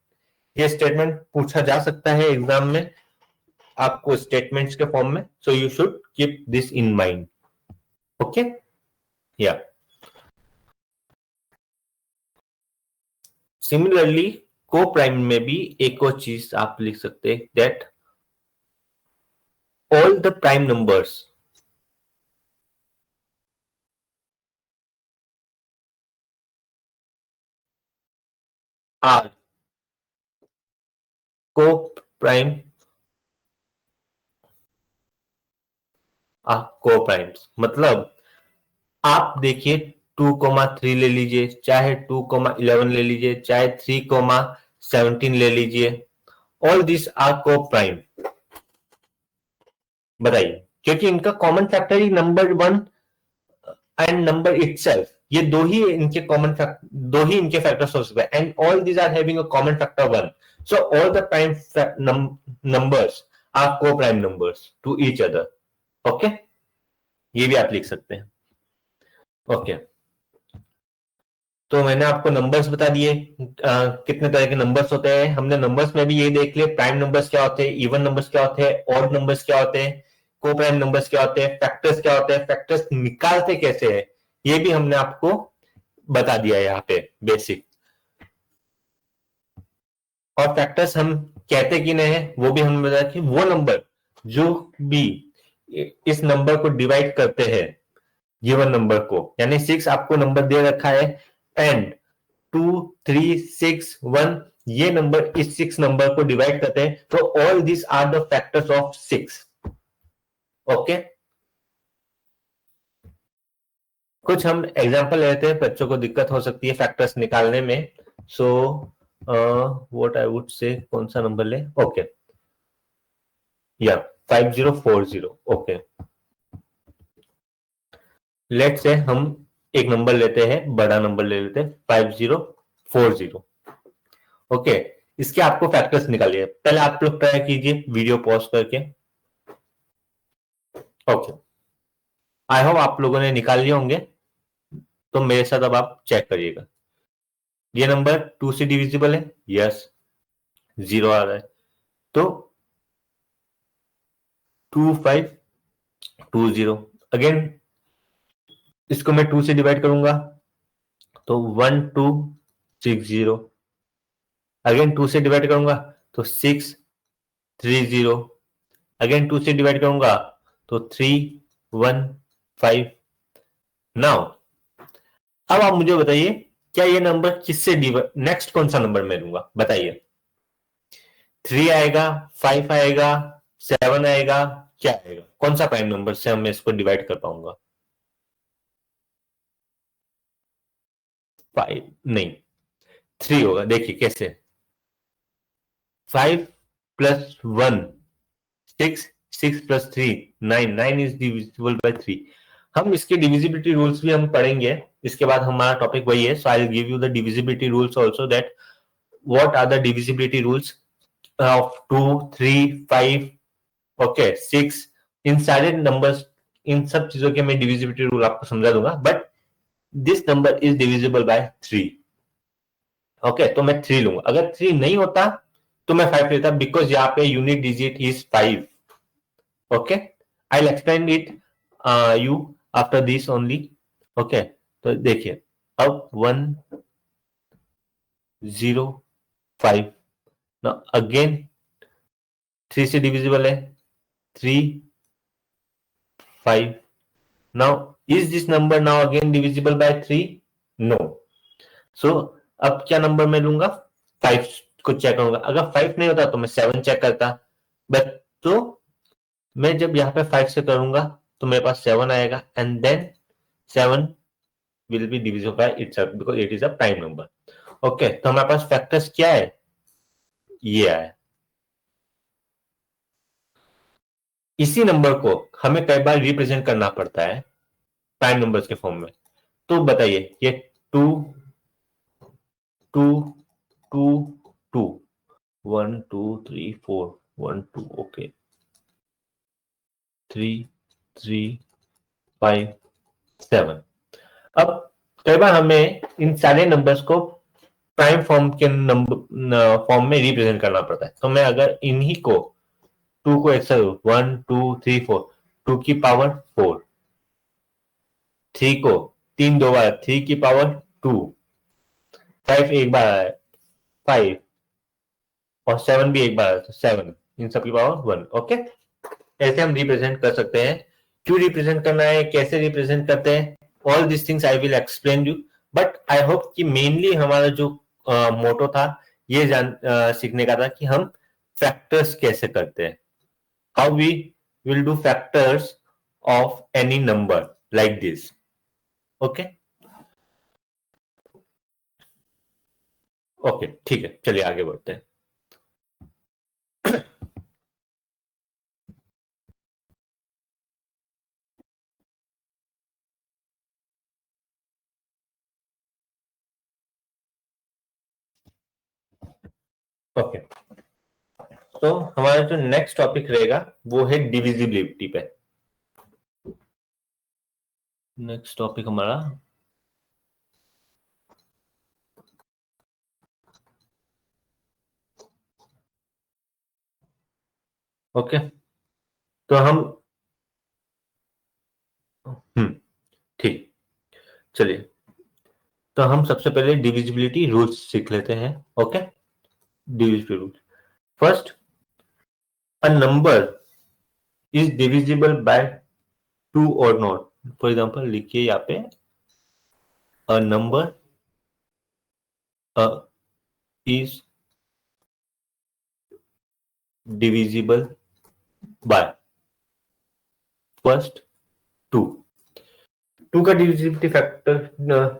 ये स्टेटमेंट पूछा जा सकता है एग्जाम में आपको स्टेटमेंट्स के फॉर्म में, so you should keep this in mind. Okay, या सिमिलरली को प्राइम में भी एक और चीज आप लिख सकते हैं, that all the prime numbers are co-prime co-primes। मतलब आप देखिए 2,3 ले लीजिए, चाहे 2,11 ले लीजिए, चाहे 3,17 ले लीजिए, ऑल दिस आर को-प्राइम। बताइए, क्योंकि इनका common factor he number 1 and number itself, ये दो ही इनके कॉमन फैक्टर, दो ही इनके फैक्टर्स हो सकते हैं, and all these are having a common factor 1, so all the prime numbers are coprime numbers to each other. Okay, ये भी आप लिख सकते हैं। ओके, तो मैंने आपको नंबर्स बता दिए, कितने तरह के नंबर्स होते हैं। हमने नंबर्स में भी ये देख लिया, प्राइम नंबर्स क्या होते हैं, इवन नंबर्स क्या होते हैं, ऑड नंबर्स क्या होते हैं, को प्राइम नंबर्स क्या होते हैं, फैक्टर्स क्या होते हैं, फैक्टर्स निकालते कैसे हैं, ये भी हमने आपको बता दिया है यहाँ पे बेसिक। और फैक्टर्स हम कहते कि नहीं है वो भी हमने बताया कि वो नंबर जो भी इस नंबर को डिवाइड करते हैं गिवन नंबर को, यानी 6 आपको नंबर दे रखा है एंड 2, 3, 6, 1 ये नंबर इस 6 नंबर को डिवाइड करते हैं, तो all this are the factors of 6। Okay, कुछ हम एग्जांपल लेते हैं, बच्चों को दिक्कत हो सकती है फैक्टर्स निकालने में। So what I would say, कौन सा नंबर ले? ओके, या 5040। ओके, लेट से हम एक नंबर लेते हैं, बड़ा नंबर ले लेते हैं 5040। ओके, इसके आपको फैक्टर्स निकालिए। पहले आप लोग ट्राई कीजिए वीडियो पॉज करके। ओके, आई होप आप लोगों ने निकाल लिए होंगे, तो मेरे साथ अब आप चेक करिएगा। ये नंबर 2 से डिविजिबल है, यस, 0 आ रहा है, तो 2520। अगेन इसको मैं 2 से डिवाइड करूंगा तो 1260। अगेन 2 से डिवाइड करूंगा तो 630। अगेन 2 से डिवाइड करूंगा तो 315। नाउ अब आप मुझे बताइए, क्या ये नंबर किससे डिवाइड, नेक्स्ट कौन सा नंबर मैं लूंगा बताइए? 3 आएगा, 5 आएगा, 7 आएगा, क्या आएगा? कौन सा प्राइम नंबर से हम इसको डिवाइड कर पाऊंगा? 5 नहीं, 3 होगा। देखिए कैसे, 5 plus 1 6, 6 plus 3 9, 9 is divisible bye 3। हम इसके डिविजिबिलिटी रूल्स भी हम पढ़ेंगे, इसके बाद हमारा टॉपिक वही है। So I will give you the divisibility rules also, that what are the divisibility rules of 2 3 5 okay 6, इन सारे नंबर्स, इन सब चीजों के मैं डिविजिबिलिटी रूल आपको समझा दूंगा। But this number is divisible bye 3। Okay, तो मैं 3 लूंगा। अगर 3 नहीं होता तो मैं 5 लेता, बिकॉज यहाँ पे unique digit is 5। Okay, I will explain it you after this only. Okay, तो देखिए, अब 1 0 5, now अगेन 3 से डिविजिबल है, 3 5। now is this number now again divisible by 3? no. so अब क्या नंबर मैं लूंगा, 5 को चेक करूंगा। अगर 5 नहीं होता तो मैं 7 चेक करता। बट तो मैं जब यहाँ पे 5 से करूंगा तो मेरे पास 7 आएगा, and then 7 will be divisible by itself because it is a prime number. Okay, तो हमारे पास फैक्टर्स क्या है, ये है। इसी नंबर को हमें कई बार रिप्रेजेंट करना पड़ता है प्राइम नंबर्स के फॉर्म में। तो बताइए, ये 2 2 2 2 1 2 3 4 1 2 ओके 3 3 5 7। अब कई बार हमें इन सारे नंबर्स को प्राइम फॉर्म के नंबर फॉर्म में रिप्रेजेंट करना पड़ता है। तो मैं अगर इन्हीं को 2 को एक साथ 1 2 3 4, 2 की पावर 4, 3 को 3 दो बार 3 की पावर 2, 5 एक बार आया 5, और 7 भी एक बार आया तो 7, इन सब की पावर 1। ओके, ऐसे हम रिप्रेजेंट कर सकते हैं। क्यों रिप्रेजेंट करना है, कैसे रिप्रेजेंट करते हैं, all this things I will explain you. But I hope कि मेनली हमारा जो मोटो था ये सीखने का था कि हम फैक्टर्स कैसे करते हैं, how we will do factors of any number like this. Okay okay, ठीक है, चलिए आगे बढ़ते हैं। ओके, तो हमारा जो नेक्स्ट टॉपिक रहेगा वो है डिविजिबिलिटी पे। नेक्स्ट टॉपिक हमारा ओके, तो हम ठीक, चलिए, तो हम सबसे पहले डिविजिबिलिटी रूल्स सीख लेते हैं। Okay, divisibility rules. First, a number is divisible bye 2 और नॉट। फॉर एग्जांपल लिखिए यहाँ पे, a number is divisible by first 2। 2 का डिविजिबिलिटी फैक्टर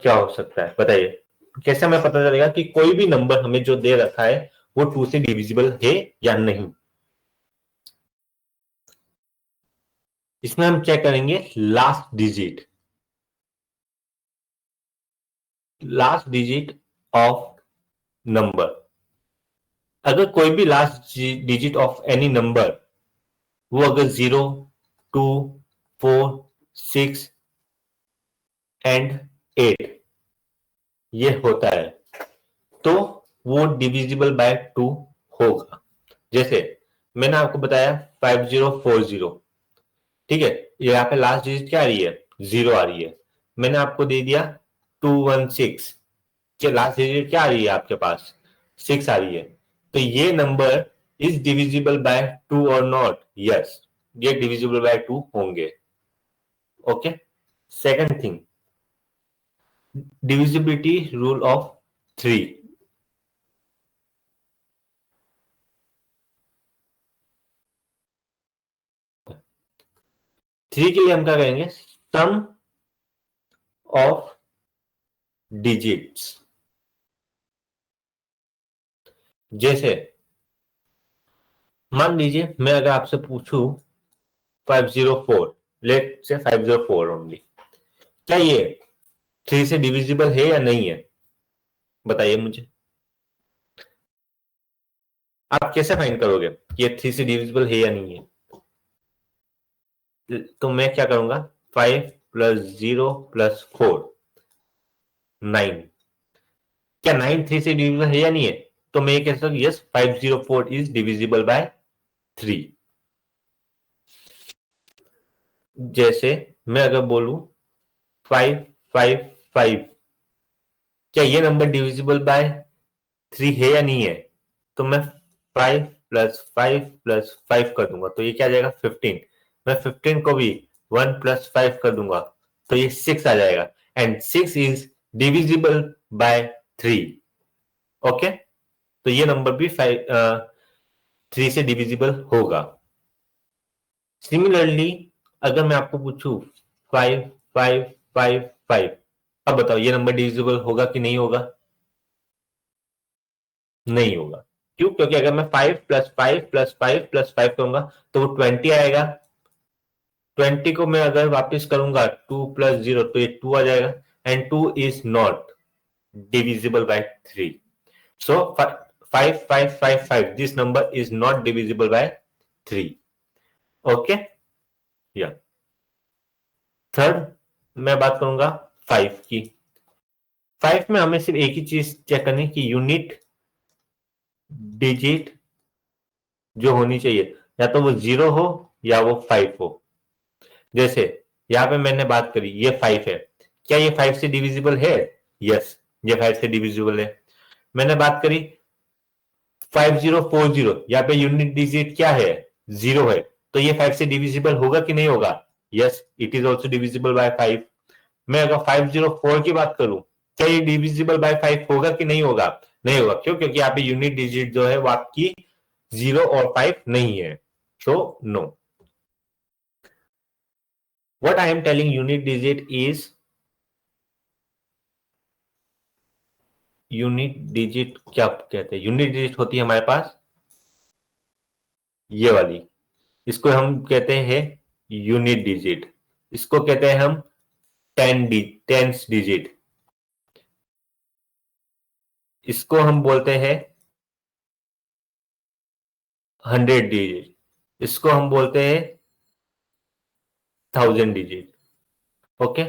क्या हो सकता है बताइए, कैसे हमें पता चलेगा कि कोई भी नंबर हमें जो दे रखा है वो 2 से डिविजिबल है या नहीं। इसमें हम चेक करेंगे last digit, last digit of number. अगर कोई भी last digit of any number वो अगर 0 2 4 6 एंड 8 ये होता है तो वो डिविजिबल बाय 2 होगा। जैसे मैंने आपको बताया 5040, ठीक है, ये यहाँ पे लास्ट डिजिट क्या आ रही है, 0 आ रही है। मैंने आपको दे दिया 216, लास्ट डिजिट क्या आ रही है आपके पास, 6 आ रही है। तो ये नंबर इज डिविजिबल बाय 2 और नॉट, यस, ये डिविजिबल बाय 2 होंगे। Okay, second thing, divisibility rule of 3। 3 के लिए हम क्या करेंगे, सम ऑफ डिजिट्स। जैसे मान लीजिए मैं अगर आपसे पूछूं 504, लेट से 504 ओनली, क्या ये 3 से डिविजिबल है या नहीं है? बताइए मुझे। आप कैसे फाइंड करोगे कि ये 3 से डिविजिबल है या नहीं है? तो मैं क्या करूंगा, 5 प्लस 0 प्लस 4, 9। क्या 9 3 से डिविजिबल है या नहीं है? तो मैं ये कह सकता हूँ यस 504 इज डिविजिबल बाय 3। जैसे मैं अगर बोलूं 555, क्या ये नंबर डिविजिबल बाय 3 है या नहीं है? तो मैं 5 प्लस 5 कर दूंगा तो ये क्या आ जाएगा 15। मैं 15 को भी 1 प्लस 5 कर दूंगा तो ये 6 आ जाएगा, and 6 is divisible bye 3। Okay, तो ये नंबर भी 3 से डिविजिबल होगा। सिमिलरली अगर मैं आपको पूछूं 5555, अब बताओ ये नंबर डिविजिबल होगा कि नहीं होगा? नहीं होगा। क्यों? क्योंकि अगर मैं 5 प्लस 5 प्लस 5 प्लस 5 करूंगा तो वो 20 आएगा। 20 को मैं अगर वापस करूंगा 2 प्लस 0 तो ये 2 आ जाएगा, and 2 is not divisible bye 3। So 5555, this number is not divisible bye 3। Okay, या थर्ड मैं बात करूंगा 5 की। 5 में हमें सिर्फ एक ही चीज चेक करनी कि यूनिट डिजिट जो होनी चाहिए या तो वो 0 हो या वो 5 हो। जैसे यहां पे मैंने बात करी ये 5 है, क्या ये 5 से डिविजिबल है? यस, ये 5 से डिविजिबल है। मैंने बात करी 5040, यहाँ पे यूनिट डिजिट क्या है? 0 है, तो ये 5 से डिविजिबल होगा कि नहीं होगा? Yes, it is also divisible by 5। मैं अगर 504 की बात करूं, क्या ये डिविजिबल बाय 5 होगा कि नहीं होगा? नहीं होगा। क्यों? क्योंकि यहाँ पे यूनिट डिजिट जो है वो आपकी 0 और 5 नहीं है, so no. What I am telling unit digit is, unit digit क्या कहते हैं? यूनिट डिजिट होती है हमारे पास ये वाली, इसको हम कहते हैं यूनिट डिजिट। इसको कहते हैं हम टेंस डिजिट। इसको हम बोलते हैं 100 डिजिट। इसको हम बोलते हैं 1000 digit. Okay,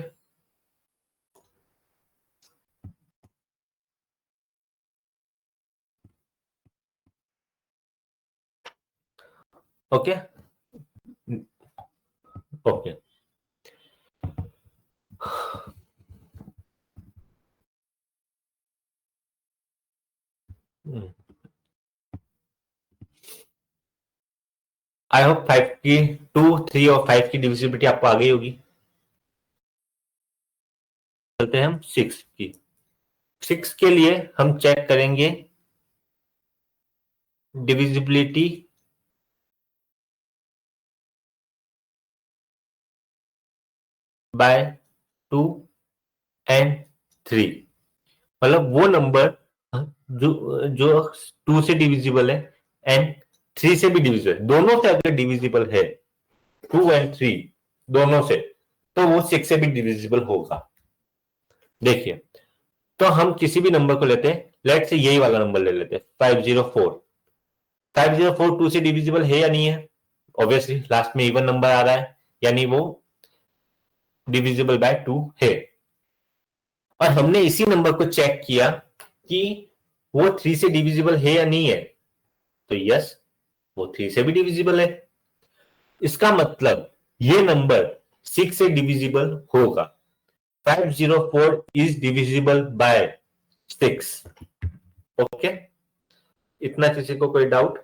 okay, okay. I hope 5 की 2 3 और 5 की डिविजिबिलिटी आपको आ गई होगी। चलते हैं हम 6 की। 6 के लिए हम चेक करेंगे डिविजिबिलिटी बाय 2 एंड 3। मतलब वो नंबर जो जो 2 से डिविजिबल है एंड 3 से भी डिविजिबल है, दोनों से अगर डिविजिबल है 2 एंड 3 दोनों से, तो वो 6 से भी डिविजिबल होगा। देखिए, तो हम किसी भी नंबर को लेते हैं, लेट से यही वाला नंबर ले लेते हैं 504। 504 2 से डिविजिबल है या नहीं है? ऑब्वियसली लास्ट में इवन नंबर आ रहा है, यानी वो डिविजिबल बाय 2 है। और हमने इसी नंबर को चेक किया कि वो 3 से डिविजिबल है या नहीं है, तो यस, वो 3 से भी डिविजिबल है। इसका मतलब ये नंबर 6 से डिविजिबल होगा। 504 इज डिविजिबल बाय 6। ओके, इतना किसी को कोई doubt?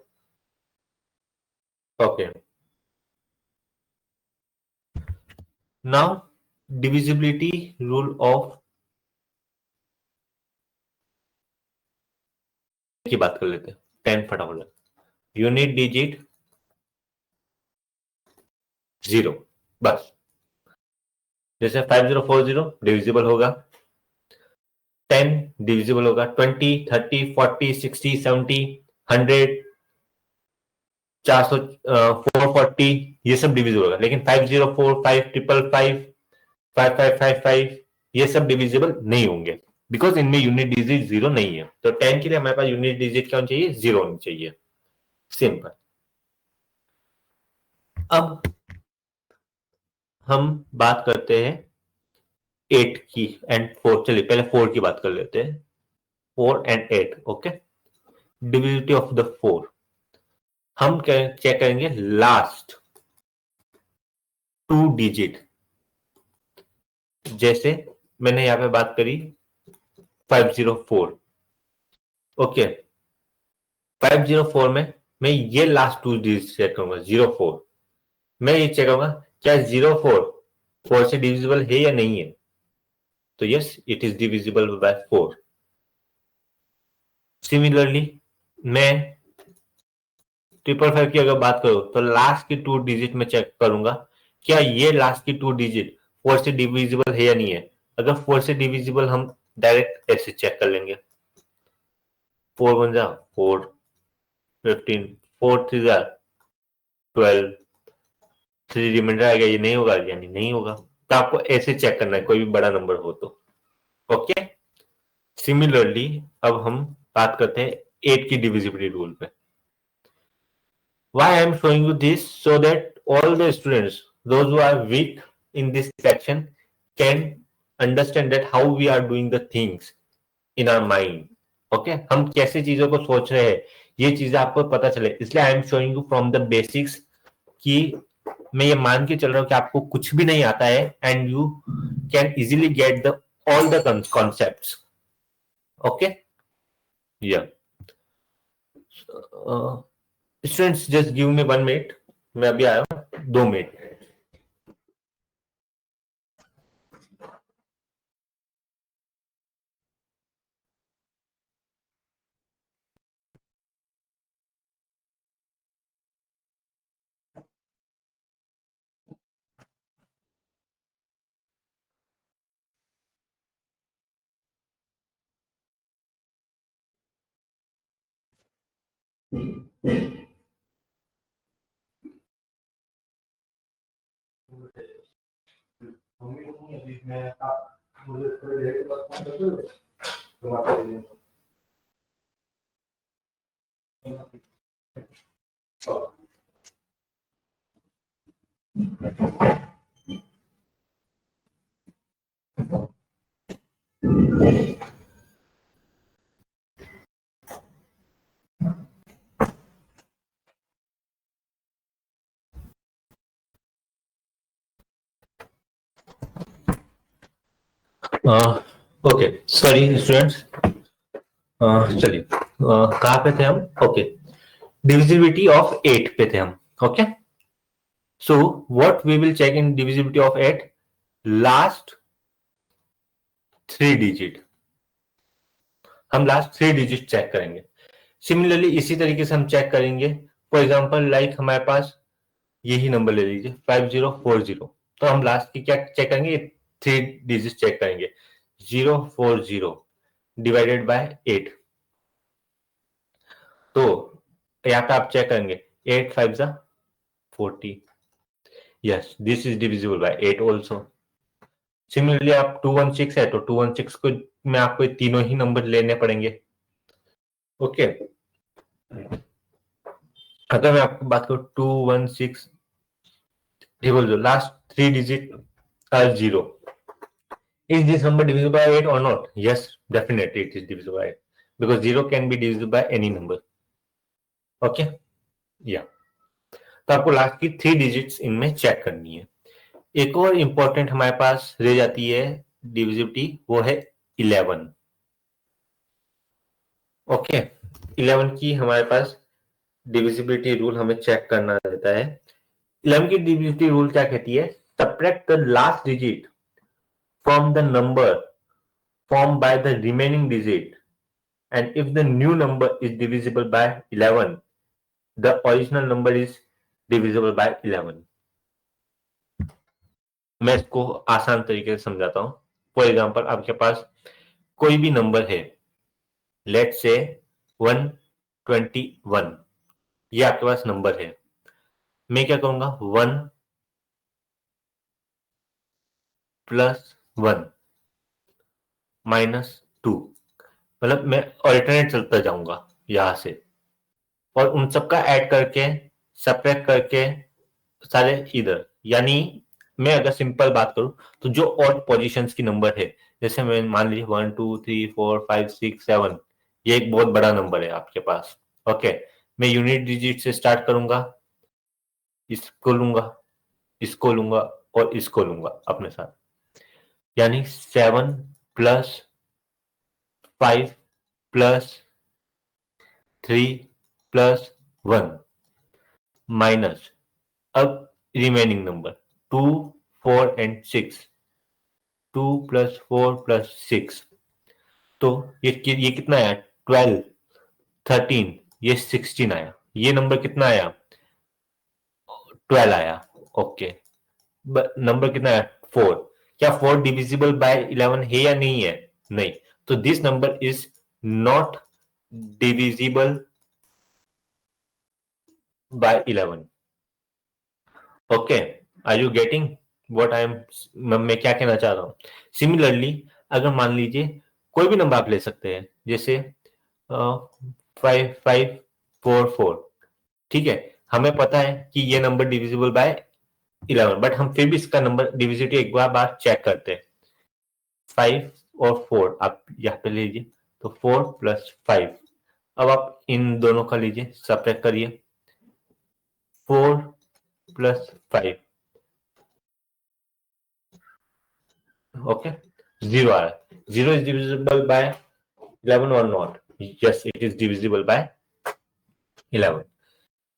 Okay, now divisibility rule of की बात कर लेते हैं। 10 फटाफट। यूनिट डिजिट 0, बस। जैसे 5040 डिविजिबल होगा, 10 डिविजिबल होगा, 20, 30, 40, 60, 70, 100, 400, 440, ये सब डिविजिबल होगा। लेकिन 504, 5555, 5555 ये सब डिविजिबल नहीं होंगे, बिकॉज इनमें यूनिट डिजिट जीरो नहीं है। तो 10 के लिए हमारे पास यूनिट डिजिट क्या होनी चाहिए? जीरो होनी चाहिए। सिंपल। अब हम बात करते हैं 8 की एंड 4। चलिए पहले 4 की बात कर लेते हैं। 4 and 8, okay. Divisibility of the 4 हम चेक करेंगे लास्ट 2 डिजिट। जैसे मैंने यहां पे बात करी 504, ओके। 504 में मैं ये लास्ट 2 डिजिट चेक करूंगा, 04। मैं ये चेक करूंगा क्या 04 4 से डिविजिबल है या नहीं है। तो yes, it is divisible bye 4। Similarly मैं 555 की अगर बात करूं तो लास्ट की 2 डिजिट में चेक करूंगा क्या ये लास्ट की 2 डिजिट 4 से डिविजिबल है या नहीं है। अगर 4 से डिविजिबल हम डायरेक्ट ऐसे चेक कर लेंगे। 4 1 जा 4, 15, 4 3 जा 12, 3 रिमाइंडर आ गया, ये नहीं होगा यानी नहीं होगा। तो आपको ऐसे चेक करना है कोई भी बड़ा नंबर हो तो, ओके। सिमिलरली अब हम बात करते हैं 8 की डिविजिबिलिटी रूल पे। Why I am showing you this? So that all the students, those who are weak in this section, can understand that how we are doing the things in our mind. Okay, हम कैसे चीजों को सोच रहे हैं ये चीजें आपको पता चले, इसलिए I am showing you from the basics कि मैं ये मान के चल रहा हूं कि आपको कुछ भी नहीं आता है and you can easily get the all the concepts, okay. या students just give me 1 minute, मैं अभी आया हूँ, 2 मिनट। Okay, sorry students. चलिए कहाँ पे थे हम? ओके, डिविजिबिलिटी ऑफ 8 पे थे हम, okay. So what we will check in divisibility of 8? Last 3 digit, हम लास्ट 3 डिजिट चेक करेंगे। सिमिलरली इसी तरीके से हम चेक करेंगे। फॉर एग्जांपल लाइक हमारे पास यही नंबर ले लीजिए 5040, तो हम लास्ट की क्या चेक करेंगे? 3 डिजिट चेक करेंगे, 040 डिवाइडेड बाय 8। तो यहाँ पे आप चेक करेंगे 8 5 जा 40, yes this is divisible bye 8 also. Similarly आप 216 है तो 216 को में आपको तीनों ही नंबर लेने पड़ेंगे, ओके। अगर मैं आपको बात करूं 216 divisible, last 3 digit are 0। Is this number divisible by 8 or not? Yes, definitely it is divisible by 8 because 0 can be divisible by any number. Okay? Yeah. तो आपको लास्ट की 3 डिजिट्स इनमें चेक करनी है। एक और इंपॉर्टेंट हमारे पास रह जाती है डिविजिबिलिटी, वो है 11। ओके, 11 की हमारे पास डिविजिबिलिटी रूल हमें चेक करना रहता है। 11 की डिविजिबिलिटी रूल क्या कहती है? Subtract the last digit from the number formed by the remaining digit, and if the new number is divisible by 11, the original number is divisible by 11. मैं इसको आसान तरीके से समझाता हूं। फॉर एग्जाम्पल आपके पास कोई भी नंबर है, लेट्स से 121, ये आपके पास नंबर है, मैं क्या करूंगा 1 प्लस 1 माइनस 2, मतलब मैं ऑल्टरनेट चलता जाऊंगा यहां से, और उन सबका ऐड करके सब्ट्रैक्ट करके सारे इधर, यानी मैं अगर सिंपल बात करूं तो जो ऑड पोजीशंस की नंबर है, जैसे मैं मान लीजिए 1 2 3 4 5 6 7, ये एक बहुत बड़ा नंबर है आपके पास। ओके, मैं यूनिट डिजिट से स्टार्ट करूंगा, इसको लूंगा, इसको लूंगा और इसको लूंगा अपने साथ, यानी 7 प्लस 5 प्लस 3 प्लस 1 माइनस, अब remaining number 2 4 and 6, 2 plus 4 plus 6, तो ये कितना आया 12 13, ये 16 आया, ये नंबर कितना आया 12 आया। ओके, नंबर कितना है 4, क्या 4 डिविजिबल बाय 11 है या नहीं है, नहीं, तो this number is not divisible by 11। Okay, are you getting what I am, मैं क्या कहना चाह रहा हूं। सिमिलरली अगर मान लीजिए कोई भी नंबर आप ले सकते हैं, जैसे 5544, ठीक है, हमें पता है कि ये नंबर डिविजिबल बाय 11, बट हम फिर भी इसका नंबर डिविजिबिलिटी एक बार चेक करते हैं। 5 और 4 आप यहाँ पे लीजिए, तो 4 प्लस 5, अब आप इन दोनों का लीजिए, सब्ट्रैक्ट करिए, 4 प्लस 5, ओके, 0 आ रहा है, 0 इज डिविजिबल बाय 11 और not, yes it is divisible by 11।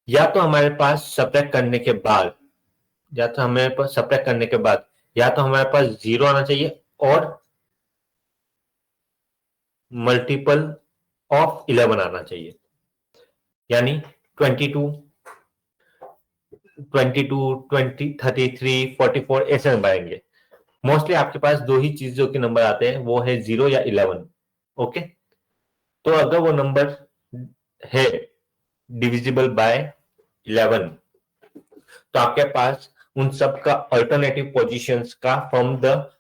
या तो हमारे पास सब्ट्रैक्ट करने के बाद, या तो हमारे पास सब्ट्रैक्ट करने के बाद या तो हमारे पास 0 आना चाहिए और मल्टीपल ऑफ 11 आना चाहिए, यानी 22 22 20 33 44 ऐसे नंबर आएंगे। मोस्टली आपके पास दो ही चीजों के नंबर आते हैं, वो है 0 या 11। ओके, तो अगर वो नंबर है डिविजिबल बाय 11, तो आपके पास उन सब का अल्टरनेटिव पोजीशंस का from the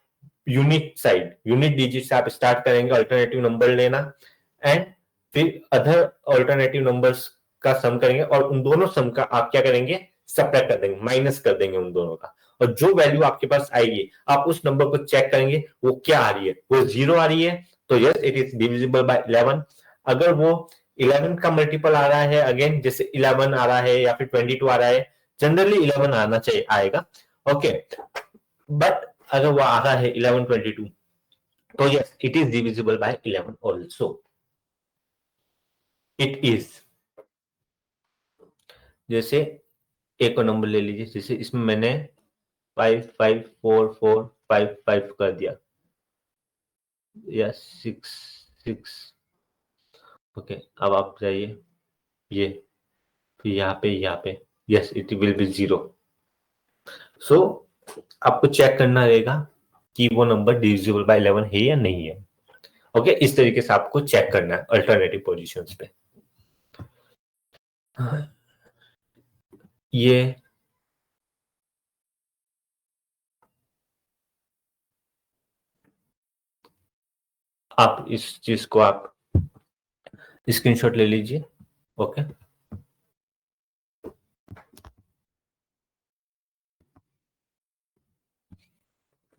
unit side, unit digit से आप स्टार्ट करेंगे अल्टरनेटिव नंबर लेना, एंड फिर अदर अल्टरनेटिव नंबर्स का सम करेंगे, और उन दोनों सम का आप क्या करेंगे सब्ट्रैक्ट कर देंगे, माइनस कर देंगे उन दोनों का, और जो वैल्यू आपके पास आएगी आप उस नंबर को चेक करेंगे वो क्या आ रही है, वो 0 आ रही है तो yes it is divisible by 11। अगर वो 11 का मल्टीपल आ रहा है, अगेन जैसे 11 आ रहा है या फिर 22 आ रहा है, जनरली 11 आना चाहिए आएगा। ओके, बट अगर वो आ रहा है 11 22, तो yes it is divisible by 11 also, it is. जैसे एक और नंबर ले लीजिए, जैसे इसमें मैंने 554455 कर दिया, या 66। ओके, अब आप जाइए ये, फिर यहाँ पे यस इट विल बी 0। सो आपको चेक करना रहेगा कि वो नंबर डिविजिबल बाय 11 है या नहीं है। ओके, इस तरीके से आपको चेक करना है अल्टरनेटिव पोजीशंस पे। ये आप इस चीज को आप स्क्रीनशॉट ले लीजिए। ओके,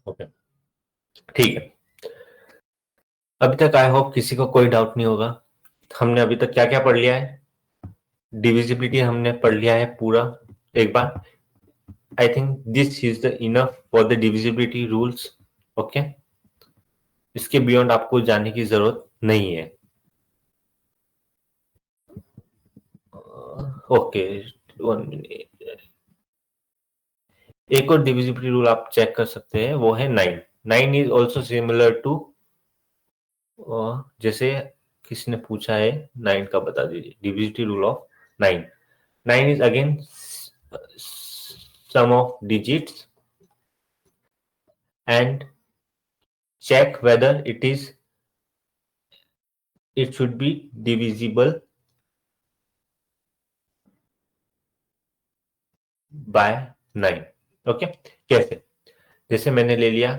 ओके, ठीक है। अभी तक आई होप किसी को कोई डाउट नहीं होगा। हमने अभी तक क्या क्या पढ़ लिया है, डिविजिबिलिटी हमने पढ़ लिया है पूरा एक बार। I think this is the enough for the divisibility rules. Okay, इसके बियॉन्ड आपको जाने की जरूरत नहीं है। ओके, एक और डिविजिबिलिटी रूल आप चेक कर सकते हैं, वो है 9। 9 इज ऑल्सो सिमिलर टू, जैसे किसी ने पूछा है 9 का बता दीजिए divisibility rule of 9। 9 is again sum of digits and check whether it is it should be divisible by 9. Okay, कैसे? जैसे मैंने ले लिया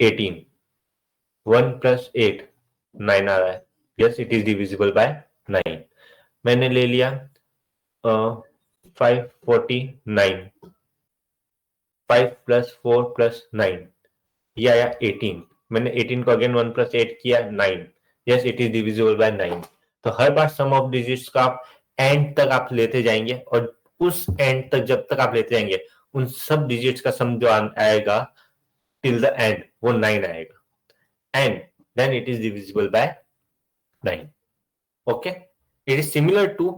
18, 1 + 8 9 आ रहा है, yes it is divisible by 9. मैंने ले लिया 549, 5 + 4 + 9, ये आया 18. मैंने 18 को अगेन 1 + 8 किया 9, yes it is divisible by 9. तो हर बार सम ऑफ डिजिट्स का आप एंड तक आप लेते जाएंगे, और उस एंड तक जब तक आप लेते जाएंगे उन सब डिजिट्स का सम जो आएगा टिल द एंड वो 9 आएगा, and then it is divisible by 9. Okay, it is similar to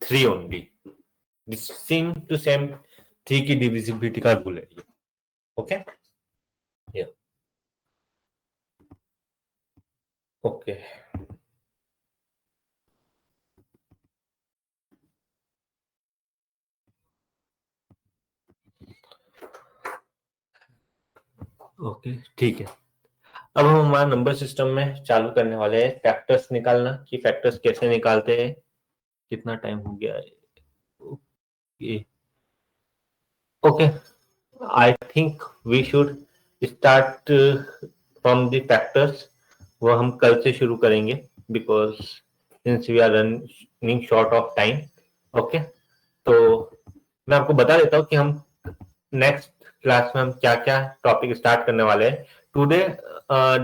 3 only, same to same 3 की डिविजिबिलिटी का रूल है ये. Okay, okay. ओके, ठीक है. अब हम हमारा नंबर सिस्टम में चालू करने वाले हैं फैक्टर्स निकालना, कि फैक्टर्स कैसे निकालते हैं. कितना टाइम हो गया है? Okay, okay, I think we should start from the factors. वो हम कल से शुरू करेंगे, because since we are running short of time. Okay, तो मैं आपको बता देता हूँ कि हम नेक्स्ट क्लास में हम क्या क्या टॉपिक स्टार्ट करने वाले हैं. Today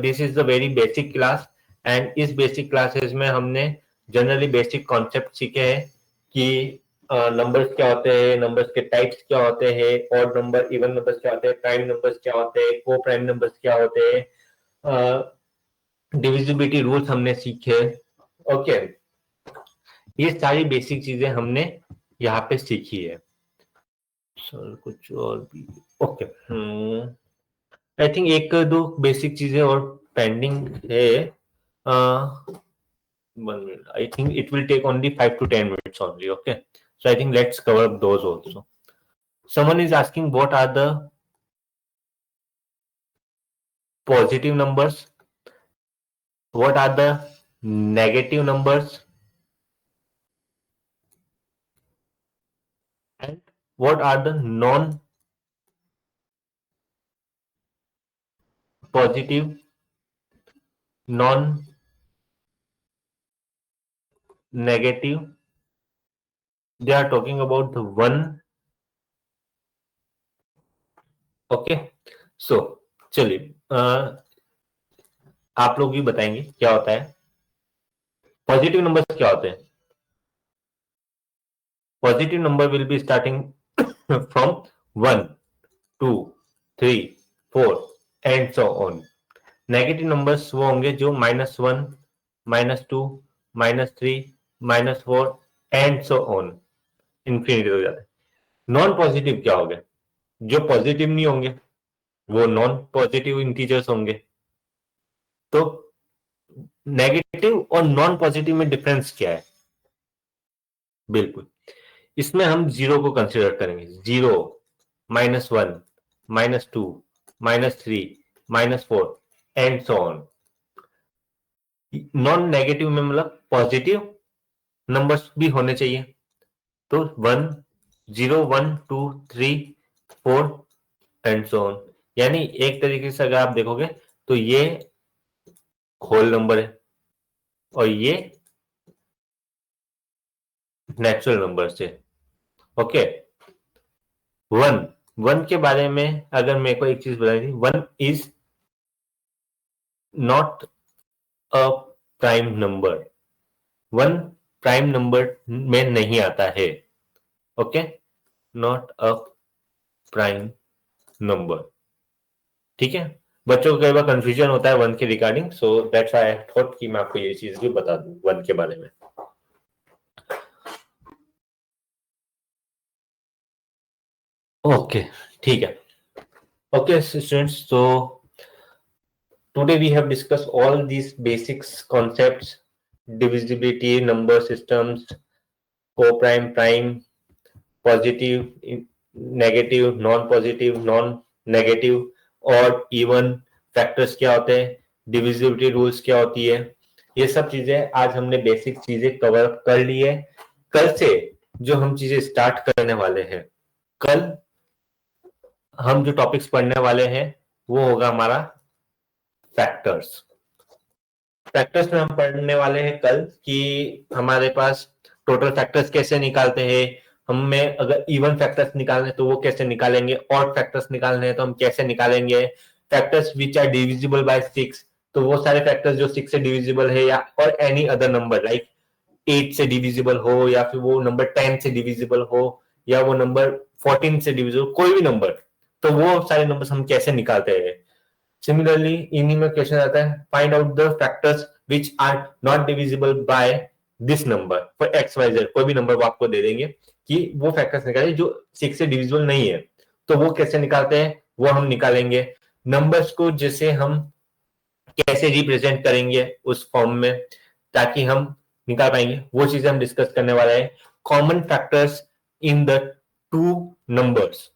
this is the very basic class, and इस बेसिक क्लासेस में हमने जनरली बेसिक कॉन्सेप्ट सीखे हैं कि नंबर्स क्या होते हैं, नंबर्स के टाइप्स क्या होते हैं, ऑड नंबर, इवन नंबर्स क्या होते हैं, प्राइम नंबर्स क्या होते हैं, को प्राइम नंबर्स क्या होते हैं, डिविजिबिलिटी रूल्स हमने सीखे. ओके, ये सारी बेसिक चीजें हमने यहाँ पे सीखी है. सर कुछ और भी? ओके, आई थिंक एक दो बेसिक चीजें और पेंडिंग है. 1 minute. I think it will take only 5 to 10 minutes only. Okay, so I think let's cover those also. Someone is asking what are the positive numbers, what are the negative numbers, and what are the non-positive, non-negative. They are talking about the one. Okay, so चलिए आप लोग भी बताएंगे क्या होता है. पॉजिटिव नंबर्स क्या होते हैं? Positive number will be starting from 1, 2, 3, 4 and so on. Negative numbers वो होंगे जो -1, -2, -3, -4 एंड सो ऑन, इन्फिनिटी हो जाता है. नॉन पॉजिटिव क्या हो गया? जो पॉजिटिव नहीं होंगे वो नॉन पॉजिटिव इंटीजर्स होंगे. तो नेगेटिव और नॉन पॉजिटिव में डिफरेंस क्या है? बिल्कुल, इसमें हम जीरो को कंसिडर करेंगे. 0, -1, -2, -3, -4 and so on. Non negative में मतलब पॉजिटिव नंबर्स भी होने चाहिए. तो 1, 0, 1, 2, 3, 4 एंड सो ऑन. यानी एक तरीके से अगर आप देखोगे तो ये होल नंबर है और ये नेचुरल नंबर से. ओके, 1 के बारे में अगर मेरे को एक चीज बताई थी, 1 is not a prime number. 1 prime number में नहीं आता है. Okay, not a prime number. ठीक है, बच्चों को कई बार कंफ्यूजन होता है 1 के regarding, so that's why I thought कि मैं आपको ये चीज भी बता दूं 1 के बारे में. ओके, ठीक है. Okay students, so today we have discussed all these basics concepts: divisibility, number systems, co-prime, prime, positive, negative, non-positive, non-negative और even factors क्या होते हैं, divisibility rules क्या होती है, ये सब चीजें आज हमने बेसिक चीजें कवर कर ली है। कल से जो हम चीजें स्टार्ट करने वाले हैं, कल हम जो टॉपिक्स पढ़ने वाले हैं वो होगा हमारा फैक्टर्स। फैक्टर्स में हम पढ़ने वाले हैं कल कि हमारे पास टोटल फैक्टर्स कैसे निकालते हैं, हमें अगर इवन फैक्टर्स निकालने तो वो कैसे निकालेंगे, ऑड फैक्टर्स निकालने हैं तो हम कैसे निकालेंगे, factors which are divisible by 6, तो वो सारे फैक्टर्स जो 6 से डिविजिबल है या और एनी अदर नंबर लाइक 8 से डिविजिबल हो या फिर वो नंबर 10 से डिविजिबल हो या वो नंबर 14 से डिविजिबल, कोई भी नंबर, तो वो सारे नंबर्स हम कैसे निकालते हैं। सिमिलरली इन्हीं में क्वेश्चन आता है find out the factors which are not divisible by this number for X Y Z, कोई भी नंबर वो आपको दे देंगे कि वो फैक्टर्स निकाले जो 6 से डिविजिबल नहीं है, तो वो कैसे निकालते हैं वो हम निकालेंगे। नंबर्स को जैसे हम कैसे रिप्रेजेंट करेंगे उस फॉर्म में ताकि हम निकाल पाएंगे, वो चीजें हम डिस्कस करने वाले हैं। Common factors in the two numbers,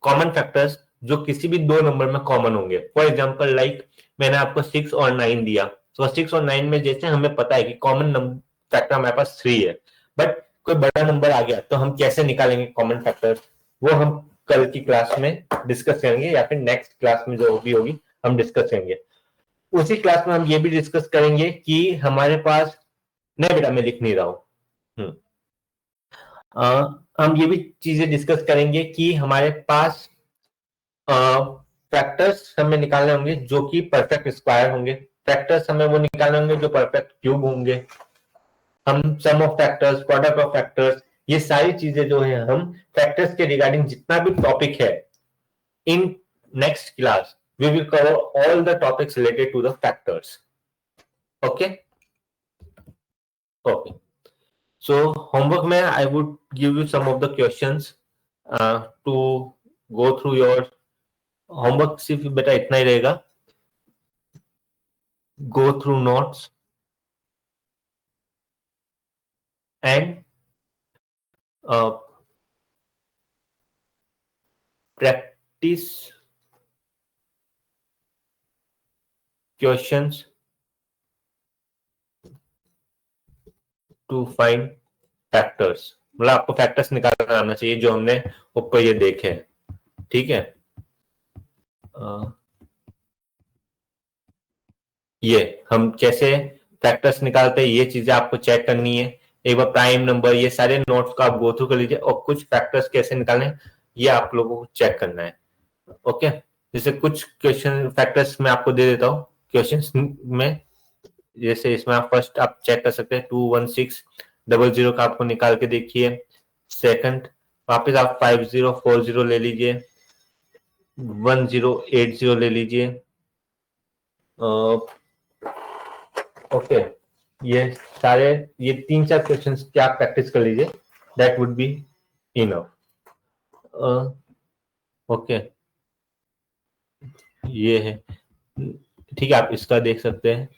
common factors जो किसी भी दो नंबर में कॉमन होंगे। फॉर एग्जांपल लाइक मैंने आपको 6 और 9 दिया, तो 6 और 9 में जैसे हमें पता है कि कॉमन फैक्टर हमारे पास 3 है, बट कोई बड़ा नंबर आ गया तो हम कैसे निकालेंगे कॉमन फैक्टर्स, वो हम कल की क्लास में डिस्कस करेंगे या फिर नेक्स्ट क्लास में जो भी होगी हम डिस्कस करेंगे। उसी क्लास में हम ये भी डिस्कस करेंगे कि हमारे पास, नहीं बेटा मैं लिख नहीं रहा हूं, हम ये भी चीजें डिस्कस करेंगे कि हमारे पास फैक्टर्स हमें निकालने होंगे जो कि परफेक्ट स्क्वायर होंगे, फैक्टर्स हमें वो निकालने होंगे जो परफेक्ट क्यूब होंगे, हम sum of factors, product of factors, ये सारी चीजें जो है हम फैक्टर्स के रिगार्डिंग जितना भी टॉपिक है in next class we will cover all the topics related to the factors. Okay okay, so homework में I would give you some of the questions to go through your homework. सिर्फ बेटा इतना ही रहेगा, go through notes and practice questions to find factors। मतलब आपको फैक्टर्स निकालना आना चाहिए जो हमने ऊपर ये देखे हैं, ठीक है। ये हम कैसे फैक्टर्स निकालते हैं ये चीजें आपको चेक करनी है। एक बार प्राइम नंबर ये सारे नोट्स को आप गो थ्रू कर लीजिए और कुछ फैक्टर्स कैसे निकालने ये आप लोगों को चेक करना है। ओके, जैसे कुछ क्वेश्चन फैक्टर्स मैं आपको दे देता हूँ क्वेश्चंस में, जैसे इसमें आप फर्स्ट आप चेक कर सकते हैं 21600 का आपको निकाल के देखिए। सेकंड वापस आप 5040 ले लीजिए, 1080 ले लीजिए। ओके, ये सारे ये 3-4 क्वेश्चंस की आप प्रैक्टिस कर लीजिए, that would be enough. Okay, ये है, ठीक है, आप इसका देख सकते हैं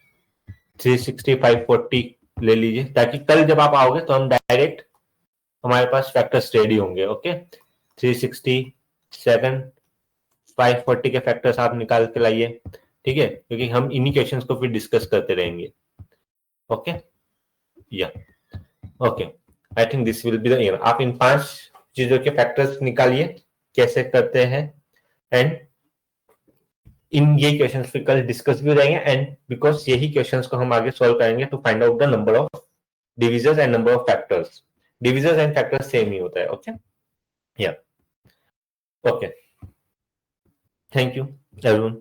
360 540 ले लीजिए ताकि कल जब आप आओगे तो हम डायरेक्ट हमारे पास फैक्टर्स रेडी होंगे। ओके, 367 540 के फैक्टर्स आप निकाल के लाइए, ठीक है, क्योंकि हम इन्हीं क्वेश्चंस को फिर डिस्कस करते रहेंगे। ओके या okay, I think this will be the air. आप इन 5 चीजों के फैक्टर्स निकालिए कैसे करते हैं एंड इन ये क्वेश्चंस पे कल डिस्कस भी हो जाएंगे एंड बिकॉज यही क्वेश्चंस को हम आगे सॉल्व करेंगे to find out the number of divisors and number of factors. Divisors and factors same ही होता है। ओके या ओके, थैंक यू एवरीवन।